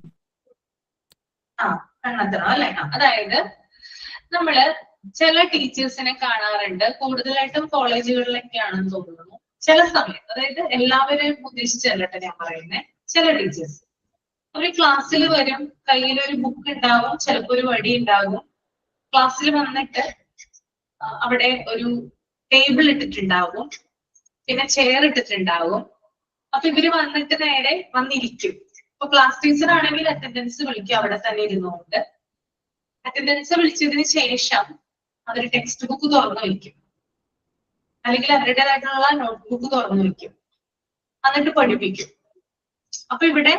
കണ്ണെത്തണം അല്ലെ? അതായത് നമ്മള് ചില ടീച്ചേഴ്സിനെ കാണാറുണ്ട്, കൂടുതലായിട്ടും കോളേജുകളിലൊക്കെയാണെന്ന് തോന്നുന്നു. ചില സമയത്ത്, അതായത് എല്ലാവരെയും ഉദ്ദേശിച്ചല്ലട്ടെ ഞാൻ പറയുന്നത്, ചില ടീച്ചേഴ്സ് ഒരു ക്ലാസ്സിൽ വരും, കയ്യിലൊരു ബുക്ക് ഉണ്ടാവും, ചിലപ്പോ ഒരു വടി ഉണ്ടാകും. ക്ലാസ്സിൽ വന്നിട്ട് അവിടെ ഒരു ടേബിൾ ഇട്ടിട്ടുണ്ടാകും, പിന്നെ ചെയർ ഇട്ടിട്ടുണ്ടാകും. അപ്പൊ ഇവര് വന്നിട്ട് നേരെ വന്നിരിക്കും. ഇപ്പൊ ക്ലാസ് ടീച്ചർ ആണെങ്കിൽ അറ്റൻഡൻസ് വിളിക്കും, അവിടെ തന്നെ ഇരുന്നുകൊണ്ട്. അറ്റൻഡൻസ് വിളിച്ചതിന് ശേഷം അവര് ടെക്സ്റ്റ് ബുക്ക് തുറന്നു വയ്ക്കും, അല്ലെങ്കിൽ അവരുടേതായിട്ടുള്ള നോട്ട്ബുക്ക് തുറന്നു വയ്ക്കും, എന്നിട്ട് പഠിപ്പിക്കും. അപ്പൊ ഇവിടെ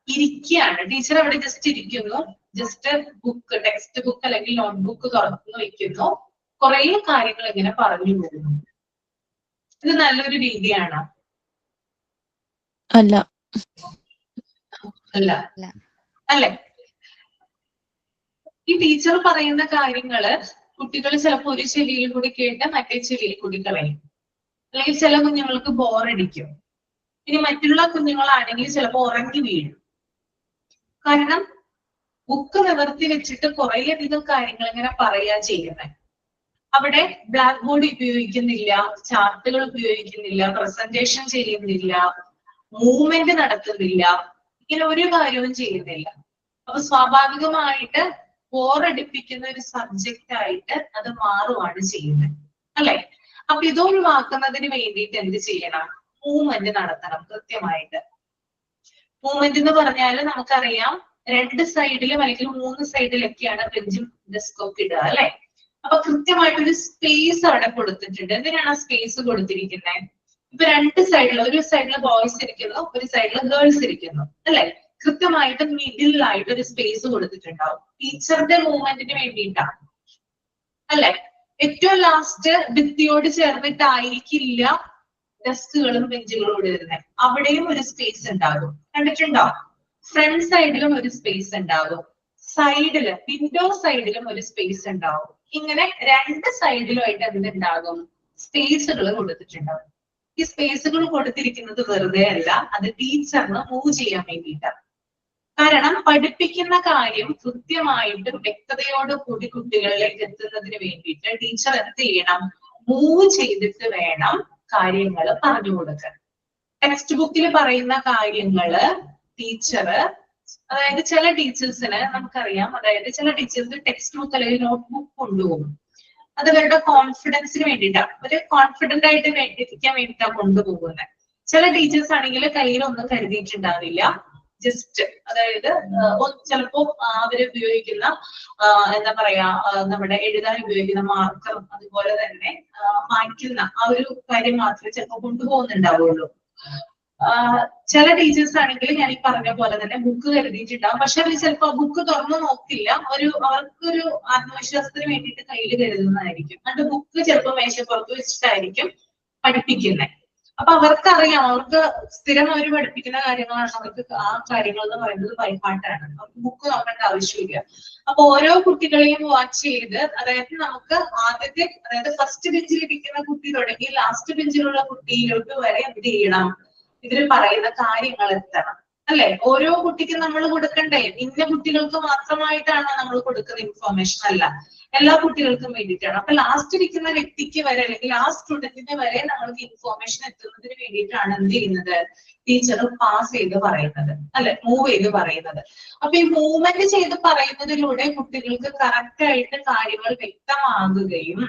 ഇരിക്കുകയാണ് ടീച്ചർ, അവിടെ ജസ്റ്റ് ഇരിക്കുന്നു, ജസ്റ്റ് ബുക്ക്, ടെക്സ്റ്റ് ബുക്ക് അല്ലെങ്കിൽ നോട്ട്ബുക്ക് തുറന്നു വയ്ക്കുന്നു, കുറെ കാര്യങ്ങൾ ഇങ്ങനെ പറഞ്ഞു പോകുന്നു. ഇത് നല്ലൊരു രീതിയാണ് അല്ല? അല്ല അല്ലെ? ഈ ടീച്ചർ പറയുന്ന കാര്യങ്ങള് കുട്ടികൾ ചിലപ്പോൾ ഒരു ചെവിയിൽ കൂടി കേട്ട് മറ്റേ ചെവിയിൽ കൂടി കളയും, അല്ലെങ്കിൽ ചില കുഞ്ഞുങ്ങൾക്ക് ബോറടിക്കും. ഇനി മറ്റുള്ള കുഞ്ഞുങ്ങളാണെങ്കിൽ ചിലപ്പോൾ ഉറങ്ങി വീഴും. കാരണം ബുക്ക് നിവർത്തി വെച്ചിട്ട് കുറെ അധികം കാര്യങ്ങൾ ഇങ്ങനെ പറയാ ചെയ്യുന്നത്. അവിടെ ബ്ലാക്ക് ബോർഡ് ഉപയോഗിക്കുന്നില്ല, ചാർട്ടുകൾ ഉപയോഗിക്കുന്നില്ല, പ്രസന്റേഷൻ ചെയ്യുന്നില്ല, മൂവ്മെന്റ് നടത്തുന്നില്ല, ഇങ്ങനെ ഒരു കാര്യവും ചെയ്യുന്നില്ല. അപ്പൊ സ്വാഭാവികമായിട്ട് ബോറടിപ്പിക്കുന്ന ഒരു സബ്ജക്റ്റ് ആയിട്ട് അത് മാറുവാണ് ചെയ്യുന്നത് അല്ലെ? അപ്പൊ ഇതൊഴിവാക്കുന്നതിന് വേണ്ടിയിട്ട് എന്ത് ചെയ്യണം? മൂവ്മെന്റ് നടത്തണം കൃത്യമായിട്ട്. മൂവ്മെന്റ് എന്ന് പറഞ്ഞാൽ നമുക്കറിയാം, 2 സൈഡിലും അല്ലെങ്കിൽ 3 സൈഡിലൊക്കെയാണ് ബെഞ്ചും ഡെസ്കും ഒക്കെ ഇടുക അല്ലെ? അപ്പൊ കൃത്യമായിട്ടൊരു സ്പേസ് അവിടെ കൊടുത്തിട്ടുണ്ട്. എന്തിനാണ് ആ സ്പേസ് കൊടുത്തിരിക്കുന്നത്? ഇപ്പൊ 2 സൈഡിൽ, ഒരു സൈഡിൽ ബോയ്സ് ഇരിക്കുന്നു, ഒരു സൈഡിൽ ഗേൾസ് ഇരിക്കുന്നു അല്ലെ? കൃത്യമായിട്ട് മിഡിലായിട്ട് ഒരു സ്പേസ് കൊടുത്തിട്ടുണ്ടാവും, ടീച്ചറിന്റെ മൂവ്മെന്റിന് വേണ്ടിയിട്ടാണ് അല്ലെ? ഏറ്റവും ലാസ്റ്റ് ഭിത്തിയോട് ചേർന്നിട്ടായിരിക്കില്ല ഡെസ്കുകളും ബെഞ്ചുകളും ഇടുന്നത്, അവിടെയും ഒരു സ്പേസ് ഉണ്ടാകും. കണ്ടിട്ടുണ്ടോ? ഫ്രണ്ട് സൈഡിലും ഒരു സ്പേസ് ഉണ്ടാകും, സൈഡില് വിൻഡോ സൈഡിലും ഒരു സ്പേസ് ഉണ്ടാവും. ഇങ്ങനെ രണ്ട് സൈഡിലുമായിട്ട് എന്തുണ്ടാകും, സ്പേസുകൾ കൊടുത്തിട്ടുണ്ടാവും. ഈ സ്പേസുകൾ കൊടുത്തിരിക്കുന്നത് വെറുതെ അല്ല, അത് ടീച്ചറിന് മൂവ് ചെയ്യാൻ വേണ്ടിയിട്ടാണ്. കാരണം പഠിപ്പിക്കുന്ന കാര്യം കൃത്യമായിട്ടും വ്യക്തതയോട് കൂടി കുട്ടികളിലേക്ക് എത്തുന്നതിന് വേണ്ടിയിട്ട് ടീച്ചർ എന്ത് ചെയ്യണം, മൂവ് ചെയ്തിട്ട് വേണം കാര്യങ്ങൾ പറഞ്ഞു കൊടുക്കാൻ. ടെക്സ്റ്റ് ബുക്കിൽ പറയുന്ന കാര്യങ്ങള് ടീച്ചറ്, അതായത് ചില ടീച്ചേഴ്സിന് നമുക്കറിയാം, അതായത് ചില ടീച്ചേഴ്സ് ടെക്സ്റ്റ് ബുക്ക് അല്ലെങ്കിൽ നോട്ട് ബുക്ക് കൊണ്ടുപോകും. അത് അവരുടെ കോൺഫിഡൻസിന് വേണ്ടിയിട്ടാണ്, ഒരു കോൺഫിഡന്റ് ആയിട്ട് ഇരിക്കാൻ വേണ്ടിയിട്ടാണ് കൊണ്ടുപോകുന്നത്. ചില ടീച്ചേഴ്സ് ആണെങ്കിൽ കയ്യിലൊന്നും കരുതിയിട്ടുണ്ടാവില്ല, ജസ്റ്റ് അതായത് ചിലപ്പോ അവര് ഉപയോഗിക്കുന്ന എന്താ പറയാ, നമ്മുടെ എഴുതാൻ ഉപയോഗിക്കുന്ന മാർക്കറും അതുപോലെ തന്നെ മായ്ക്കുന്ന ആ ഒരു കാര്യം മാത്രമേ ചിലപ്പോ കൊണ്ടുപോകുന്നുണ്ടാവുള്ളൂ. ചില ടീച്ചേഴ്സ് ആണെങ്കിൽ ഞാൻ ഈ പറഞ്ഞ പോലെ തന്നെ ബുക്ക് കരുതിയിട്ടുണ്ടാവും, പക്ഷെ അവർ ചിലപ്പോൾ ബുക്ക് തുറന്നു നോക്കില്ല, അവർക്കൊരു ആത്മവിശ്വാസത്തിന് വേണ്ടിയിട്ട് കയ്യിൽ കരുതുന്നതായിരിക്കും. എന്നിട്ട് ബുക്ക് ചിലപ്പോൾ മേശപ്പുറത്ത് വെച്ചിട്ടായിരിക്കും പഠിപ്പിക്കുന്നത്. അപ്പൊ അവർക്കറിയാം, അവർക്ക് സ്ഥിരം അവർ പഠിപ്പിക്കുന്ന കാര്യങ്ങളാണ്, അവർക്ക് ആ കാര്യങ്ങൾ എന്ന് പറയുന്നത് ബൈഹാർട്ടാണ്, അവർക്ക് ബുക്ക് നോക്കേണ്ട ആവശ്യമില്ല. അപ്പൊ ഓരോ കുട്ടികളെയും വാച്ച് ചെയ്ത്, അതായത് നമുക്ക് ആദ്യത്തെ, അതായത് ഫസ്റ്റ് ബെഞ്ചിൽ ഇരിക്കുന്ന കുട്ടി തുടങ്ങി ലാസ്റ്റ് ബെഞ്ചിലുള്ള കുട്ടിയിലോട്ട് വരെ എന്ത് ചെയ്യണം, ഇതിൽ പറയുന്ന കാര്യങ്ങൾ എത്തണം, അല്ലെ? ഓരോ കുട്ടിക്കും നമ്മൾ കൊടുക്കണ്ടേ? ഇന്ന കുട്ടികൾക്ക് മാത്രമായിട്ടാണ് നമ്മൾ കൊടുക്കുന്ന ഇൻഫോർമേഷൻ അല്ല, എല്ലാ കുട്ടികൾക്കും വേണ്ടിയിട്ടാണ്. അപ്പൊ ലാസ്റ്റ് ഇരിക്കുന്ന വ്യക്തിക്ക് വരെ അല്ലെങ്കിൽ ആ സ്റ്റുഡന്റിന് വരെ നമ്മൾക്ക് ഇൻഫോർമേഷൻ എത്തുന്നതിന് വേണ്ടിയിട്ടാണ് എന്ത് ചെയ്യുന്നത്, ടീച്ചർ പാസ് ചെയ്ത് പറയുന്നത്, അല്ലെ, മൂവ് ചെയ്ത് പറയുന്നത്. അപ്പൊ ഈ മൂവ്മെന്റ് ചെയ്ത് പറയുന്നതിലൂടെ കുട്ടികൾക്ക് കറക്റ്റ് ആയിട്ട് കാര്യങ്ങൾ വ്യക്തമാകുകയും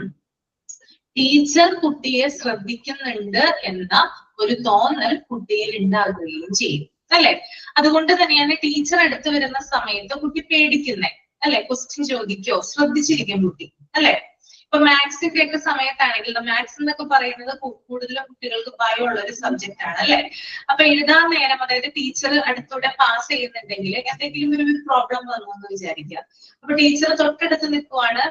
ടീച്ചർ കുട്ടിയെ ശ്രദ്ധിക്കുന്നുണ്ട് എന്ന ഒരു തോന്നൽ കുട്ടിയിൽ ഉണ്ടാകുകയും ചെയ്യും, അല്ലെ? അതുകൊണ്ട് തന്നെയാണ് ടീച്ചർ അടുത്ത് വരുന്ന സമയത്ത് കുട്ടി പേടിക്കുന്നേ, അല്ലെ? ക്വസ്റ്റ്യൻ ചോദിക്കോ, ശ്രദ്ധിച്ചിരിക്കും കുട്ടി, അല്ലെ? ഇപ്പൊ മാത്സിന്റെ ഒക്കെ സമയത്താണെങ്കിൽ, മാത്സ് എന്നൊക്കെ പറയുന്നത് കൂടുതലും കുട്ടികൾക്ക് ഭയമുള്ള ഒരു സബ്ജക്റ്റ് ആണ്, അല്ലെ? അപ്പൊ എഴുതാൻ നേരം, അതായത് ടീച്ചർ അടുത്തൂടെ പാസ് ചെയ്യുന്നുണ്ടെങ്കിൽ എന്തെങ്കിലും ഒരു പ്രോബ്ലം വന്നു എന്ന് വിചാരിക്കുക. അപ്പൊ ടീച്ചർ തൊട്ടടുത്ത് നിൽക്കുവാണ്,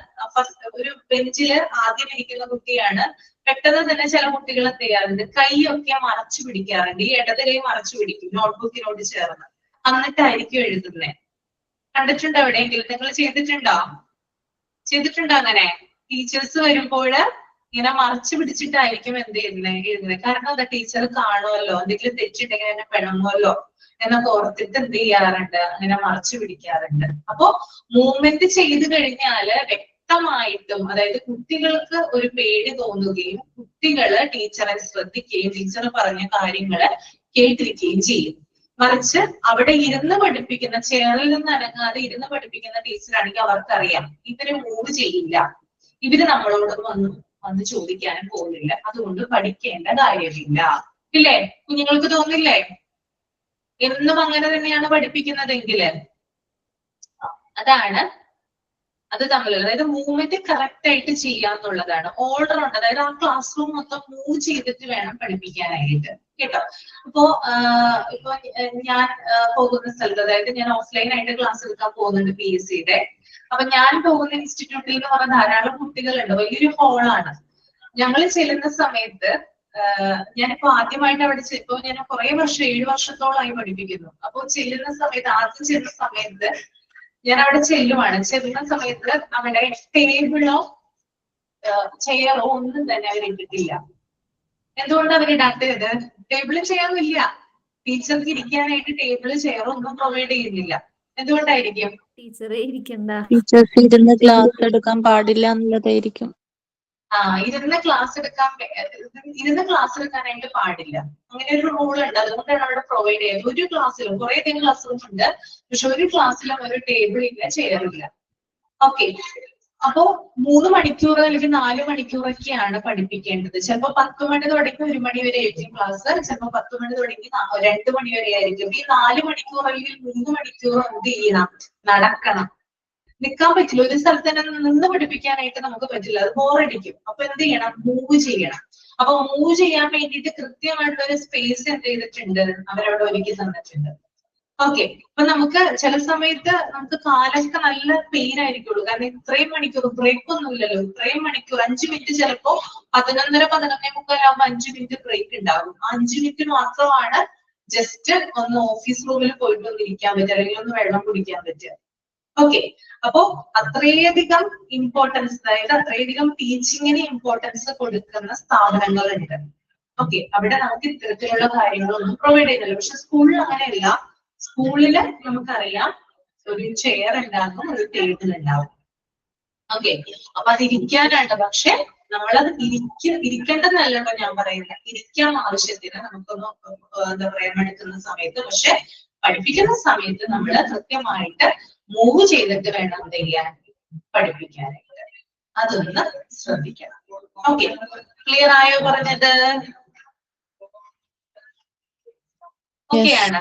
ഒരു ബെഞ്ചില് ആദ്യം ഇരിക്കുന്ന കുട്ടിയാണ്. പെട്ടെന്ന് തന്നെ ചില കുട്ടികൾ എന്ത് ചെയ്യാറുണ്ട്, കൈയൊക്കെ മറച്ചു പിടിക്കാറുണ്ട്, ഈ ഇടത് കൈ മറച്ചു പിടിക്കും നോട്ട്ബുക്കിനോട് ചേർന്ന്, എന്നിട്ടായിരിക്കും എഴുതുന്നത്. കണ്ടിട്ടുണ്ടോ എവിടെയെങ്കിലും? നിങ്ങൾ ചെയ്തിട്ടുണ്ടോ അങ്ങനെ? ടീച്ചേഴ്സ് വരുമ്പോൾ ഇങ്ങനെ മറച്ചു പിടിച്ചിട്ടായിരിക്കും എന്ത് എഴുതുന്നത്. കാരണം എന്താ, ടീച്ചർ കാണുമല്ലോ, എന്തെങ്കിലും തെറ്റുണ്ടെങ്കിൽ എന്നെ പിണങ്ങുമല്ലോ എന്നൊക്കെ ഓർത്തിട്ട് എന്ത് ചെയ്യാറുണ്ട്, അങ്ങനെ മറച്ചു പിടിക്കാറുണ്ട്. അപ്പോ മൂവ്മെന്റ് ചെയ്ത് കഴിഞ്ഞാല് വ്യക്തമായിട്ടും, അതായത് കുട്ടികൾക്ക് ഒരു പേടി തോന്നുകയും കുട്ടികള് ടീച്ചറെ ശ്രദ്ധിക്കുകയും ടീച്ചർ പറഞ്ഞ കാര്യങ്ങള് കേട്ടിരിക്കുകയും ചെയ്യും. മറിച്ച് അവിടെ ഇരുന്ന് പഠിപ്പിക്കുന്ന, ചെയറിൽ നിന്ന് അനങ്ങാതെ ഇരുന്ന് പഠിപ്പിക്കുന്ന ടീച്ചറാണെങ്കിൽ അവർക്കറിയാം ഇവര് മൂവ് ചെയ്യില്ല, ഇവര് നമ്മളോട് വന്ന് ചോദിക്കാനും പോകുന്നില്ല, അതുകൊണ്ട് പഠിക്കേണ്ട കാര്യമില്ല, ഇല്ലേ? കുഞ്ഞുങ്ങൾക്ക് തോന്നില്ലേ? എന്നും അങ്ങനെ തന്നെയാണ് പഠിപ്പിക്കുന്നതെങ്കില് അതാണ് അത് തമ്മിലുള്ള, അതായത് മൂവ്മെന്റ് കറക്റ്റ് ആയിട്ട് ചെയ്യാന്നുള്ളതാണ്. ഓർഡർ ഉണ്ട്, അതായത് ആ ക്ലാസ് റൂം മൊത്തം മൂവ് ചെയ്തിട്ട് വേണം പഠിപ്പിക്കാനായിട്ട്, കേട്ടോ? ഇപ്പൊ ഞാൻ പോകുന്ന സ്ഥലത്ത്, അതായത് ഞാൻ ഓഫ്ലൈൻ ആയിട്ട് ക്ലാസ് എടുക്കാൻ പോകുന്നുണ്ട് PSCയുടെ. അപ്പൊ ഞാൻ പോകുന്ന ഇൻസ്റ്റിറ്റ്യൂട്ടിൽ എന്ന് പറഞ്ഞ ധാരാളം കുട്ടികളുണ്ട്, വലിയൊരു ഹോളാണ്. ഞങ്ങൾ ചെല്ലുന്ന സമയത്ത് ഞാനിപ്പോ ആദ്യമായിട്ട് അവിടെ ഇപ്പൊ ഞാൻ കുറെ വർഷം, 7 വർഷത്തോളമായി പഠിപ്പിക്കുന്നു. അപ്പൊ ചെല്ലുന്ന സമയത്ത്, ആദ്യം ചെല്ലുന്ന സമയത്ത് ഞാൻ അവിടെ ചെല്ലുന്ന സമയത്ത് അവിടെ ടേബിളോ ചെയറോ ഒന്നും തന്നെ അവരിട്ടിട്ടില്ല. എന്തുകൊണ്ട് അവരിടാത്തത്? ടേബിളും ചെയറും ഇല്ല, ടീച്ചർക്ക് ഇരിക്കാനായിട്ട് ടേബിള് ചെയറോ ഒന്നും പ്രൊവൈഡ് ചെയ്യുന്നില്ല. എന്തുകൊണ്ടായിരിക്കും? ടീച്ചറെ ഇരിക്കണ്ട, ടീച്ചേഴ്സ് ഇരുന്ന് ക്ലാസ് എടുക്കാൻ പാടില്ല എന്നുള്ളതായിരിക്കും. ഇരുന്ന് ക്ലാസ് എടുക്കാനായിട്ട് പാടില്ല, അങ്ങനെ ഒരു റൂൾ ഉണ്ട്. അതുകൊണ്ടാണ് അവിടെ പ്രൊവൈഡ് ചെയ്യുന്നത്. ഒരു ക്ലാസ്സിലും, കുറെ അധികം ക്ലാസ് റൂം ഉണ്ട്, പക്ഷെ ഒരു ക്ലാസ്സിലും ഒരു ടേബിൾ ഇല്ല, ചെയറില്ല. ഓക്കെ, അപ്പോ 3 മണിക്കൂർ അല്ലെങ്കിൽ 4 മണിക്കൂറൊക്കെയാണ് പഠിപ്പിക്കേണ്ടത്. ചിലപ്പോ 10 മണി തുടങ്ങി 1 മണി വരെ ആയിരിക്കും ക്ലാസ്, ചിലപ്പോ 10 മണി തുടങ്ങി 2 മണി വരെ ആയിരിക്കും. ഈ 4 മണിക്കൂർ അല്ലെങ്കിൽ 3 മണിക്കൂർ എന്ത് ചെയ്യണം, നടക്കണം. നിൽക്കാൻ പറ്റില്ല, ഒരു സ്ഥലത്ത് തന്നെ നിന്ന് പഠിപ്പിക്കാനായിട്ട് നമുക്ക് പറ്റില്ല, അത് ബോറടിക്കും. അപ്പൊ എന്ത് ചെയ്യണം, മൂവ് ചെയ്യണം. അപ്പൊ മൂവ് ചെയ്യാൻ വേണ്ടിയിട്ട് കൃത്യമായിട്ടുള്ള ഒരു സ്പേസ് എന്ത് ചെയ്തിട്ടുണ്ട്, അവരവിടെ ഒരുക്കി തന്നിട്ടുണ്ട്. ഓക്കെ, അപ്പൊ നമുക്ക് ചില സമയത്ത് നമുക്ക് കാലൊക്കെ നല്ല പെയിൻ ആയിരിക്കുള്ളൂ, കാരണം ഇത്രയും മണിക്കൂർ ബ്രേക്ക് ഒന്നും ഇല്ലല്ലോ. ഇത്രയും മണിക്കൂർ 5 മിനിറ്റ്, ചിലപ്പോ 11:30 11:45 ആകുമ്പോൾ 5 മിനിറ്റ് ബ്രേക്ക് ഉണ്ടാകും. 5 മിനിറ്റ് മാത്രമാണ് ജസ്റ്റ് ഒന്ന് ഓഫീസ് റൂമിൽ പോയിട്ട് ഒന്ന് ഇരിക്കാൻ പറ്റുക, അല്ലെങ്കിൽ ഒന്ന് വെള്ളം കുടിക്കാൻ പറ്റുക. ഓക്കെ, അപ്പോ അത്രയധികം ഇമ്പോർട്ടൻസ്, അതായത് അത്രയധികം ടീച്ചിങ്ങിന് ഇമ്പോർട്ടൻസ് കൊടുക്കുന്ന സ്ഥാപനങ്ങളുണ്ട്. ഓക്കെ, അവിടെ നമുക്ക് ഇത്തരത്തിലുള്ള കാര്യങ്ങളൊന്നും പ്രൊവൈഡ് ചെയ്യുന്നില്ല. പക്ഷെ സ്കൂളിൽ അങ്ങനെയല്ല. സ്കൂളില് നമുക്കറിയാം ഒരു ചെയർ ഉണ്ടാകും, ഒരു ടേബിൾ ഉണ്ടാവും. ഓക്കെ, അപ്പൊ അത് ഇരിക്കാനാണ്. പക്ഷെ നമ്മളത് ഇരിക്കേണ്ടതല്ലോ ഞാൻ പറയുന്നത്, ഇരിക്കാൻ ആവശ്യത്തിന് നമുക്കൊന്ന് എന്താ പറയാ എടുക്കുന്ന സമയത്ത്, പക്ഷെ പഠിപ്പിക്കുന്ന സമയത്ത് നമ്മൾ കൃത്യമായിട്ട് മൂവ് ചെയ്തിട്ട് വേണം എന്ത് ചെയ്യാൻ, പഠിപ്പിക്കാനായിട്ട്. അതൊന്ന് ശ്രദ്ധിക്കണം. ഓക്കെ, ക്ലിയർ ആയോ പറഞ്ഞത്? ഓക്കെയാണ്.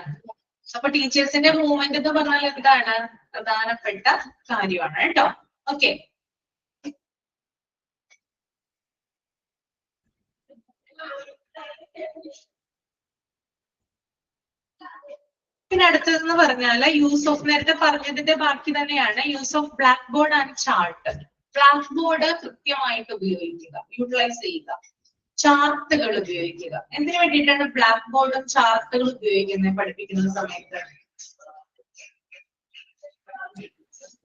അപ്പൊ ടീച്ചേഴ്സിന്റെ മൂവ്മെന്റ് എന്ന് പറഞ്ഞാൽ എന്താണ് പ്രധാനപ്പെട്ട കാര്യമാണ് കേട്ടോ. ഓക്കെ, പിന്നെ അടുത്തതെന്ന് പറഞ്ഞാല് യൂസ് ഓഫ്, നേരത്തെ പറഞ്ഞതിന്റെ ബാക്കി തന്നെയാണ്, use of black board and chart. Black board കൃത്യമായിട്ട് ഉപയോഗിക്കുക, യൂട്ടിലൈസ് ചെയ്യുക. ചാർട്ടുകൾ ഉപയോഗിക്കുക. എന്തിനു വേണ്ടിയിട്ടാണ് ബ്ലാക്ക് ബോർഡും ചാർട്ടുകൾ ഉപയോഗിക്കുന്നത് പഠിപ്പിക്കുന്ന സമയത്ത്?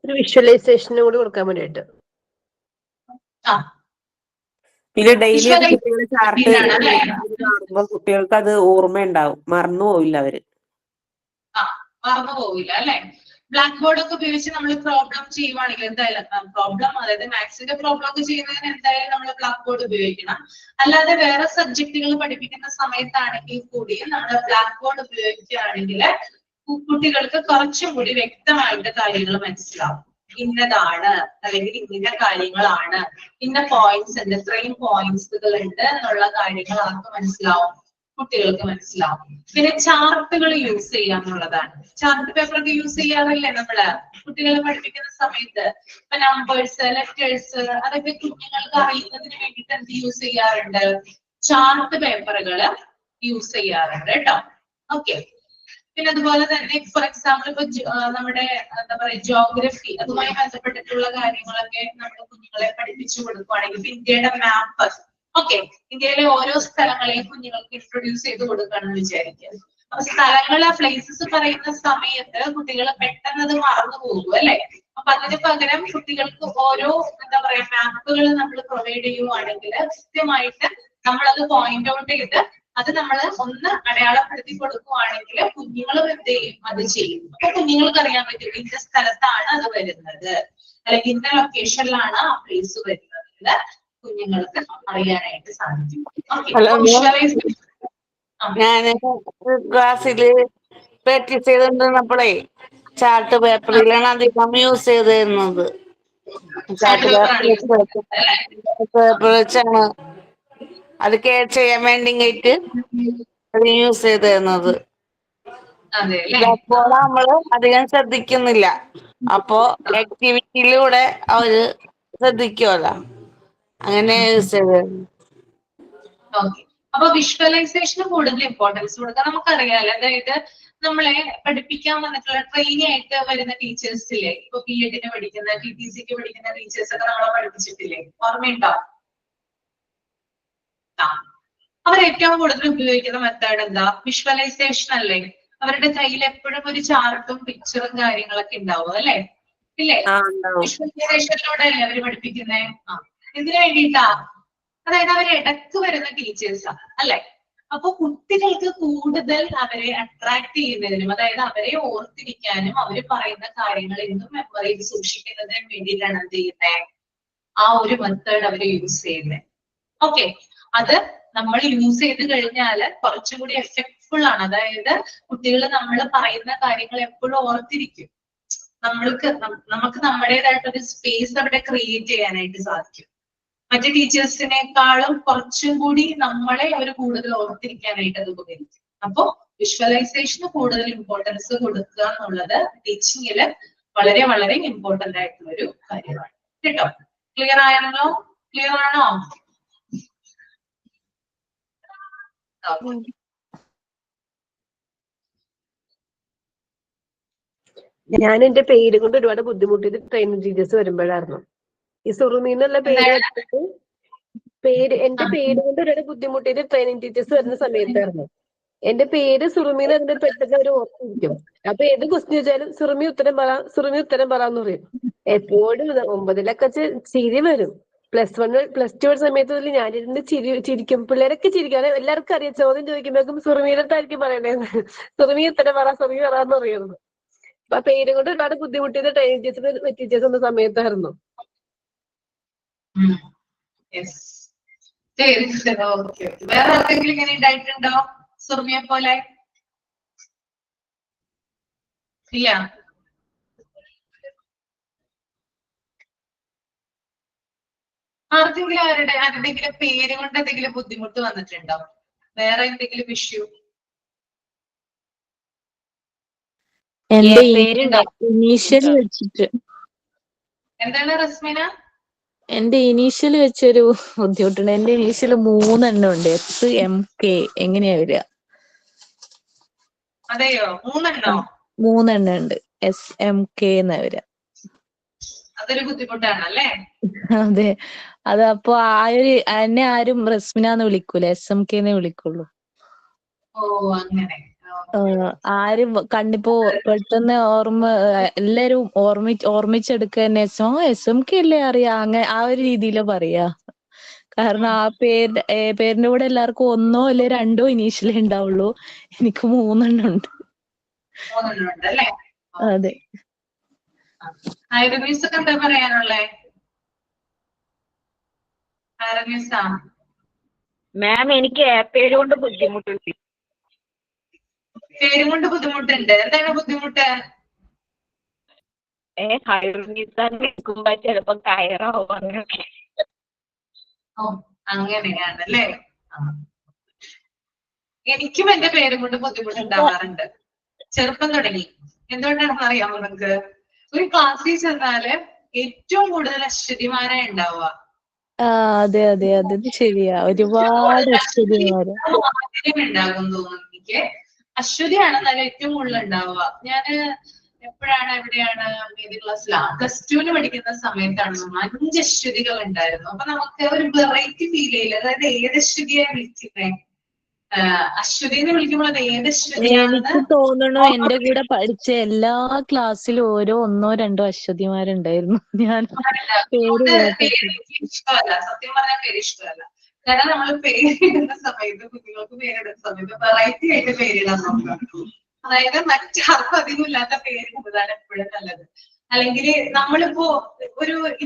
ഒരു വിഷ്വലൈസേഷനും കൂടി കൊടുക്കാൻ വേണ്ടിയിട്ട്. ആ, പിന്നെ ഡെയിലി കുട്ടികൾ ചാർട്ട് അല്ലേ? കാണുമ്പോൾ കുട്ടികൾക്ക് അത് ഓർമ്മ ഉണ്ടാവും, മറന്നു പോവില്ല അവര്. ആ, മറന്നു പോവില്ല അല്ലെ? ബ്ലാക്ക് ബോർഡ് ഒക്കെ ഉപയോഗിച്ച് നമ്മൾ പ്രോബ്ലം ചെയ്യുവാണെങ്കിൽ എന്തായാലും പ്രോബ്ലം, അതായത് മാത്സിന്റെ പ്രോബ്ലം ഒക്കെ ചെയ്യുന്നതിന് എന്തായാലും നമ്മൾ ബ്ലാക്ക് ബോർഡ് ഉപയോഗിക്കണം. അല്ലാതെ വേറെ സബ്ജക്റ്റുകൾ പഠിപ്പിക്കുന്ന സമയത്താണെങ്കിൽ കൂടിയും നമ്മൾ ബ്ലാക്ക് ബോർഡ് ഉപയോഗിക്കുകയാണെങ്കിൽ കുട്ടികൾക്ക് കുറച്ചും കൂടി വ്യക്തമായിട്ട് കാര്യങ്ങൾ മനസ്സിലാവും. ഇന്നതാണ്, അല്ലെങ്കിൽ ഇന്ന കാര്യങ്ങളാണ്, ഇന്ന പോയിന്റ്സ് ഉണ്ട്, ഇത്രയും പോയിന്റ്സുകൾ ഉണ്ട് എന്നുള്ള കാര്യങ്ങൾ അവർക്ക് മനസ്സിലാവും, കുട്ടികൾക്ക് മനസ്സിലാവും. പിന്നെ ചാർട്ടുകൾ യൂസ് ചെയ്യാന്നുള്ളതാണ്. ചാർട്ട് പേപ്പർ ഒക്കെ യൂസ് ചെയ്യാറില്ലേ നമ്മള് കുട്ടികളെ പഠിപ്പിക്കുന്ന സമയത്ത്? ഇപ്പൊ നമ്പേഴ്സ്, ലെറ്റേഴ്സ്, അതൊക്കെ കുഞ്ഞുങ്ങൾക്ക് അറിയുന്നതിന് വേണ്ടിയിട്ട് എന്ത് യൂസ് ചെയ്യാറുണ്ട്? ചാർട്ട് പേപ്പറുകൾ യൂസ് ചെയ്യാറുണ്ട് കേട്ടോ. ഓക്കെ, പിന്നെ അതുപോലെ തന്നെ ഫോർ എക്സാമ്പിൾ ഇപ്പൊ നമ്മുടെ എന്താ പറയാ ജോഗ്രഫി, അതുമായി ബന്ധപ്പെട്ടിട്ടുള്ള കാര്യങ്ങളൊക്കെ നമ്മൾ കുഞ്ഞുങ്ങളെ പഠിപ്പിച്ചു കൊടുക്കുകയാണെങ്കിൽ ഇന്ത്യയുടെ മാപ്പ്, ഓക്കെ, ഇന്ത്യയിലെ ഓരോ സ്ഥലങ്ങളെയും കുഞ്ഞുങ്ങൾക്ക് ഇൻട്രൊഡ്യൂസ് ചെയ്ത് കൊടുക്കുകയാണെന്ന് വിചാരിക്കുക. അപ്പൊ സ്ഥലങ്ങളെ പ്ലേസസ് പറയുന്ന സമയത്ത് കുട്ടികൾ പെട്ടെന്ന് അത് മറന്നു പോകും അല്ലെ? അപ്പൊ അതിന് പകരം കുട്ടികൾക്ക് ഓരോ എന്താ പറയാ മാപ്പുകൾ നമ്മൾ പ്രൊവൈഡ് ചെയ്യുവാണെങ്കിൽ കൃത്യമായിട്ട് നമ്മളത് പോയിന്റ് ഔട്ട് ചെയ്ത് അത് നമ്മൾ ഒന്ന് അടയാളപ്പെടുത്തി കൊടുക്കുവാണെങ്കിൽ കുഞ്ഞുങ്ങൾ എന്ത് ചെയ്യും, അത് ചെയ്യും. അപ്പൊ കുഞ്ഞുങ്ങൾക്ക് അറിയാൻ പറ്റും ഇന്ന സ്ഥലത്താണ് അത് വരുന്നത്, അല്ലെങ്കിൽ ഇന്ന ലൊക്കേഷനിലാണ് ആ പ്ലേസ് വരുന്നത്, കുഞ്ഞുങ്ങൾക്ക് അറിയാനായിട്ട് സാധിക്കും. ഞാന് ക്ലാസ്സില് പ്രാക്ടീസ് ചെയ്തുകൊണ്ടിരുന്നപ്പോഴേ ചാർട്ട് പേപ്പറിലാണ് അധികം യൂസ് ചെയ്തിരുന്നത്. ചാർട്ട് പേപ്പർ വെച്ചാണ് അത് കെയർ ചെയ്യാൻ വേണ്ടിയിട്ട് അത് യൂസ് ചെയ്തിരുന്നത്. ബ്ലാക്ക് ബോർഡ് നമ്മള് അധികം ശ്രദ്ധിക്കുന്നില്ല, അപ്പോ ആക്ടിവിറ്റിയിലൂടെ അവര് ശ്രദ്ധിക്കുമല്ലോ, അങ്ങനെ യൂസ് ചെയ്തിരുന്നു. അപ്പൊ വിഷ്വലൈസേഷന് കൂടുതൽ ഇമ്പോർട്ടൻസ് കൊടുക്കുക. നമുക്കറിയാലോ, അതായത് നമ്മളെ പഠിപ്പിക്കാൻ വന്നിട്ടുള്ള ട്രെയിനി ആയിട്ട് വരുന്ന ടീച്ചേഴ്സില്ലേ, ഇപ്പൊ BEd പഠിക്കുന്ന, TTCക്ക് പഠിക്കുന്ന ടീച്ചേഴ്സ് ഒക്കെ നമ്മളെ പഠിപ്പിച്ചിട്ടില്ലേ, ഓർമ്മയുണ്ടോ? അവർ ഏറ്റവും കൂടുതൽ ഉപയോഗിക്കുന്ന മെത്തേഡ് എന്താ? വിഷ്വലൈസേഷൻ അല്ലേ? അവരുടെ കയ്യിൽ എപ്പോഴും ഒരു ചാർട്ടും പിക്ചറും കാര്യങ്ങളൊക്കെ ഉണ്ടാവും അല്ലെ? ഇല്ലേ? വിഷ്വലൈസേഷനിലൂടെ അല്ലേ അവര് പഠിപ്പിക്കുന്നേ? എന്തിനു വേണ്ടിയിട്ടാ? അതായത് അവർ ഇടക്ക് വരുന്ന ടീച്ചേഴ്സാ അല്ലെ? അപ്പൊ കുട്ടികൾക്ക് കൂടുതൽ അവരെ അട്രാക്ട് ചെയ്യുന്നതിനും, അതായത് അവരെ ഓർത്തിരിക്കാനും അവര് പറയുന്ന കാര്യങ്ങൾ എന്നും മെമ്മറിയിൽ സൂക്ഷിക്കുന്നതിനും വേണ്ടിയിട്ടാണ് എന്ത് ചെയ്യുന്നത്? ആ ഒരു മെത്തേഡ് അവർ യൂസ് ചെയ്യുന്നത്. ഓക്കെ, അത് നമ്മൾ യൂസ് ചെയ്ത് കഴിഞ്ഞാൽ കുറച്ചുകൂടി എഫക്ട്ഫുൾ ആണ്. അതായത് കുട്ടികൾ നമ്മൾ പറയുന്ന കാര്യങ്ങൾ എപ്പോഴും ഓർത്തിരിക്കും. നമുക്ക് നമ്മുടേതായിട്ടൊരു സ്പേസ് അവിടെ ക്രിയേറ്റ് ചെയ്യാനായിട്ട് സാധിക്കും. മറ്റു ടീച്ചേഴ്സിനേക്കാളും കുറച്ചും കൂടി നമ്മളെ അവർ കൂടുതൽ ഓർത്തിരിക്കാനായിട്ട് അത് ഉപകരിക്കും. അപ്പോ വിഷ്വലൈസേഷന് കൂടുതൽ ഇമ്പോർട്ടൻസ് കൊടുക്കുക എന്നുള്ളത് ടീച്ചിങ്ങില് വളരെ വളരെ ഇമ്പോർട്ടന്റ് ആയിട്ടുള്ള ഒരു കാര്യമാണ് കേട്ടോ. ക്ലിയർ ആണോ? ക്ലിയർ ആണോ? ഞാൻ എന്റെ പേര് കൊണ്ട് ഒരുപാട് ബുദ്ധിമുട്ടിയിട്ട് ട്രെയിനിങ് ടീച്ചേഴ്സ് വരുമ്പോഴായിരുന്നു. ഈ സുറുമി എന്നുള്ള പേര് എന്റെ പേര് കൊണ്ട് ഒരുപാട് ബുദ്ധിമുട്ടിയിട്ട് ട്രെയിനിങ് ടീച്ചേഴ്സ് വരുന്ന സമയത്തായിരുന്നു. എന്റെ പേര് സുറുമിന്ന് അതിന്റെ പെട്ടെന്ന് അവർ ഓർത്തിരിക്കും. അപ്പൊ ഏത് ക്വസ്റ്റ്യൻ ചോദിച്ചാലും സുറുമി ഉത്തരം പറയാന്ന് പറയും. എപ്പോഴും 9-ലൊക്കെ ചിരി വരും. +2 സമയത്ത് മുതൽ ഞാനിരുന്ന് ചിരിക്കും. പിള്ളേരൊക്കെ ചിരിക്കും. അത് എല്ലാവർക്കും അറിയാം. ചോദ്യം ചോദിക്കുമ്പോഴേക്കും സുറുമിയുടെ അടുത്തായിരിക്കും പറയണേന്ന്. സുറുമി ഉത്തരം പറയാന്ന് പറയുന്നത്. അപ്പൊ പേര് കൊണ്ട് ഒരുപാട് ബുദ്ധിമുട്ടിയത് ട്രെയിനിങ് ടീച്ചേഴ്സ് എന്ന സമയത്തായിരുന്നു. വേറെ ആർക്കെങ്കിലും ഇങ്ങനെ ഉണ്ടായിട്ടുണ്ടോ സുറുമിയെ പോലെ? ഇല്ല. ആർക്കെങ്കിലും ആരുടെങ്കിലും പേര് കൊണ്ട് എന്തെങ്കിലും ബുദ്ധിമുട്ട് വന്നിട്ടുണ്ടോ? വേറെ എന്തെങ്കിലും ഇഷ്യൂ? എന്റെ ഇനീഷ്യൽ വെച്ചിട്ട് എന്താണ് റസ്മിന? എന്റെ ഇനീഷ്യൽ വെച്ചൊരു ബുദ്ധിമുട്ടുണ്ട്. എന്റെ ഇനീഷ്യൽ 3 എണ്ണം ഉണ്ട്. SMK എങ്ങനെയാ വരിക? അതെയോ? 3 എണ്ണോ? 3 എണ്ണം ഉണ്ട്. SMK എന്നാ വരിക. അതൊരു ബുദ്ധിമുട്ടാണല്ലേ? അതെ. അതപ്പോ എന്നെ ആരും റസ്മിനാന്ന് വിളിക്കൂല, SMK എന്നേ വിളിക്കുള്ളൂ. ഓ അങ്ങനെ. ആരും കണ്ടിപ്പോ പെട്ടെന്ന് എല്ലാരും ഓർമ്മിച്ചെടുക്കുക തന്നെ SMK അല്ലേ അറിയാ, അങ്ങനെ ആ ഒരു രീതിയിലാ പറയാ. കാരണം ആ പേരിന്റെ കൂടെ എല്ലാവർക്കും 1 അല്ലെ 2 ഇനീഷ്യലേ ഉണ്ടാവുള്ളൂ. എനിക്ക് 3 എണ്ണം ഉണ്ട്. 3 എണ്ണം ഉണ്ട് അല്ലേ? അതെ. ഐറമീസൊക്കെ എന്താ പറയാനുള്ളേ? ഐറമീസാ മാം എനിക്ക് പേര് കൊണ്ട് ബുദ്ധിമുട്ടുണ്ട്. പേരും കൊണ്ട് ബുദ്ധിമുട്ടുണ്ട്. എന്താണ് ബുദ്ധിമുട്ട്? നിൽക്കുമ്പോ ചിലപ്പോ കയറാവും അങ്ങനെയൊക്കെ. ഓ അങ്ങനെയാണല്ലേ? എനിക്കും എന്റെ പേരും കൊണ്ട് ബുദ്ധിമുട്ടുണ്ടാവാറുണ്ട് ചെറുപ്പം തുടങ്ങി. എന്തുകൊണ്ടാണെന്ന് അറിയാമോ നിങ്ങൾക്ക്? ഒരു ക്ലാസ്സിൽ ചെന്നാല് ഏറ്റവും കൂടുതൽ അശ്വതിമാരാ ഉണ്ടാവുക. അതെ അതെ അതെ ശരിയാ. ഒരുപാട് അശ്വതിമാര് ഉണ്ടാകും തോന്നുന്നു എനിക്ക്. അശ്വതിയാണെന്നാലും ഏറ്റവും കൂടുതൽ ഉണ്ടാവുക. ഞാന് എപ്പോഴാണ് എവിടെയാണ് ഏത് ക്ലാസ്സിലാണ് +2 പഠിക്കുന്ന സമയത്താണ് നമ്മൾ 5 അശ്വതികൾ ഉണ്ടായിരുന്നു. അപ്പൊ നമുക്ക് ഒരു വെറൈറ്റി ഫീൽ ചെയ്യില്ല. അതായത് ഏത് അശ്വതിയാണ് വിളിക്കുന്നത്, അശ്വതി എന്ന് വിളിക്കുമ്പോൾ അത് ഏത് അശ്വതിയാണെന്ന് എനിക്ക് തോന്നുന്നു എന്റെ കൂടെ പഠിച്ച എല്ലാ ക്ലാസ്സിലും 1-2 അശ്വതിമാരുണ്ടായിരുന്നു. ഞാൻ പേര് ഇഷ്ടമല്ല, സത്യം പറഞ്ഞാൽ പേര് ഇഷ്ടമല്ല. കാരണം നമ്മൾ പേരിടുന്ന സമയത്ത്, കുട്ടികൾക്ക് പേരിടുന്ന സമയത്ത് വെറൈറ്റി ആയിട്ട് പേരിടാൻ നോക്കാം. അതായത് മറ്റാർക്കും അധികം ഇല്ലാത്ത പേരിടുന്നതാണ് എപ്പോഴും നല്ലത്. അല്ലെങ്കിൽ നമ്മളിപ്പോ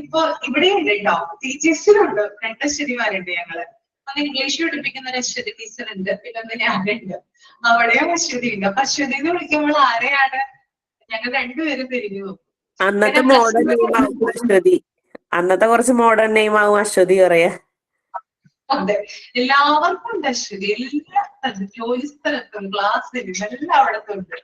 ഇപ്പൊ ഇവിടെ ഉണ്ട് കേട്ടോ, ടീച്ചേഴ്സിനുണ്ട് 2 അശ്വതിമാരുണ്ട് ഞങ്ങള്. അത് ഇംഗ്ലീഷ് പഠിപ്പിക്കുന്ന ഒരു അശ്വതി ടീച്ചർ ഉണ്ട്, പിന്നെ ഒന്ന് ഞാനുണ്ട്. അവിടെയും അശ്വതി ഉണ്ട്. അപ്പൊ അശ്വതി എന്ന് വിളിക്കുമ്പോൾ ആരെയാണ് ഞങ്ങൾ രണ്ടുപേരും തിരിഞ്ഞു പോകും. അന്നത്തെ മോഡേൺ നെയിം ആവും അശ്വതി. അന്നത്തെ കുറച്ച് മോഡേൺ നെയിം ആവും അശ്വതി പറയാ. അതെ, എല്ലാവർക്കും ഉണ്ട് അശ്വതി. എല്ലാ ജോലി സ്ഥലത്തും ക്ലാസ്സിലും എല്ലായിടത്തും ഉണ്ട്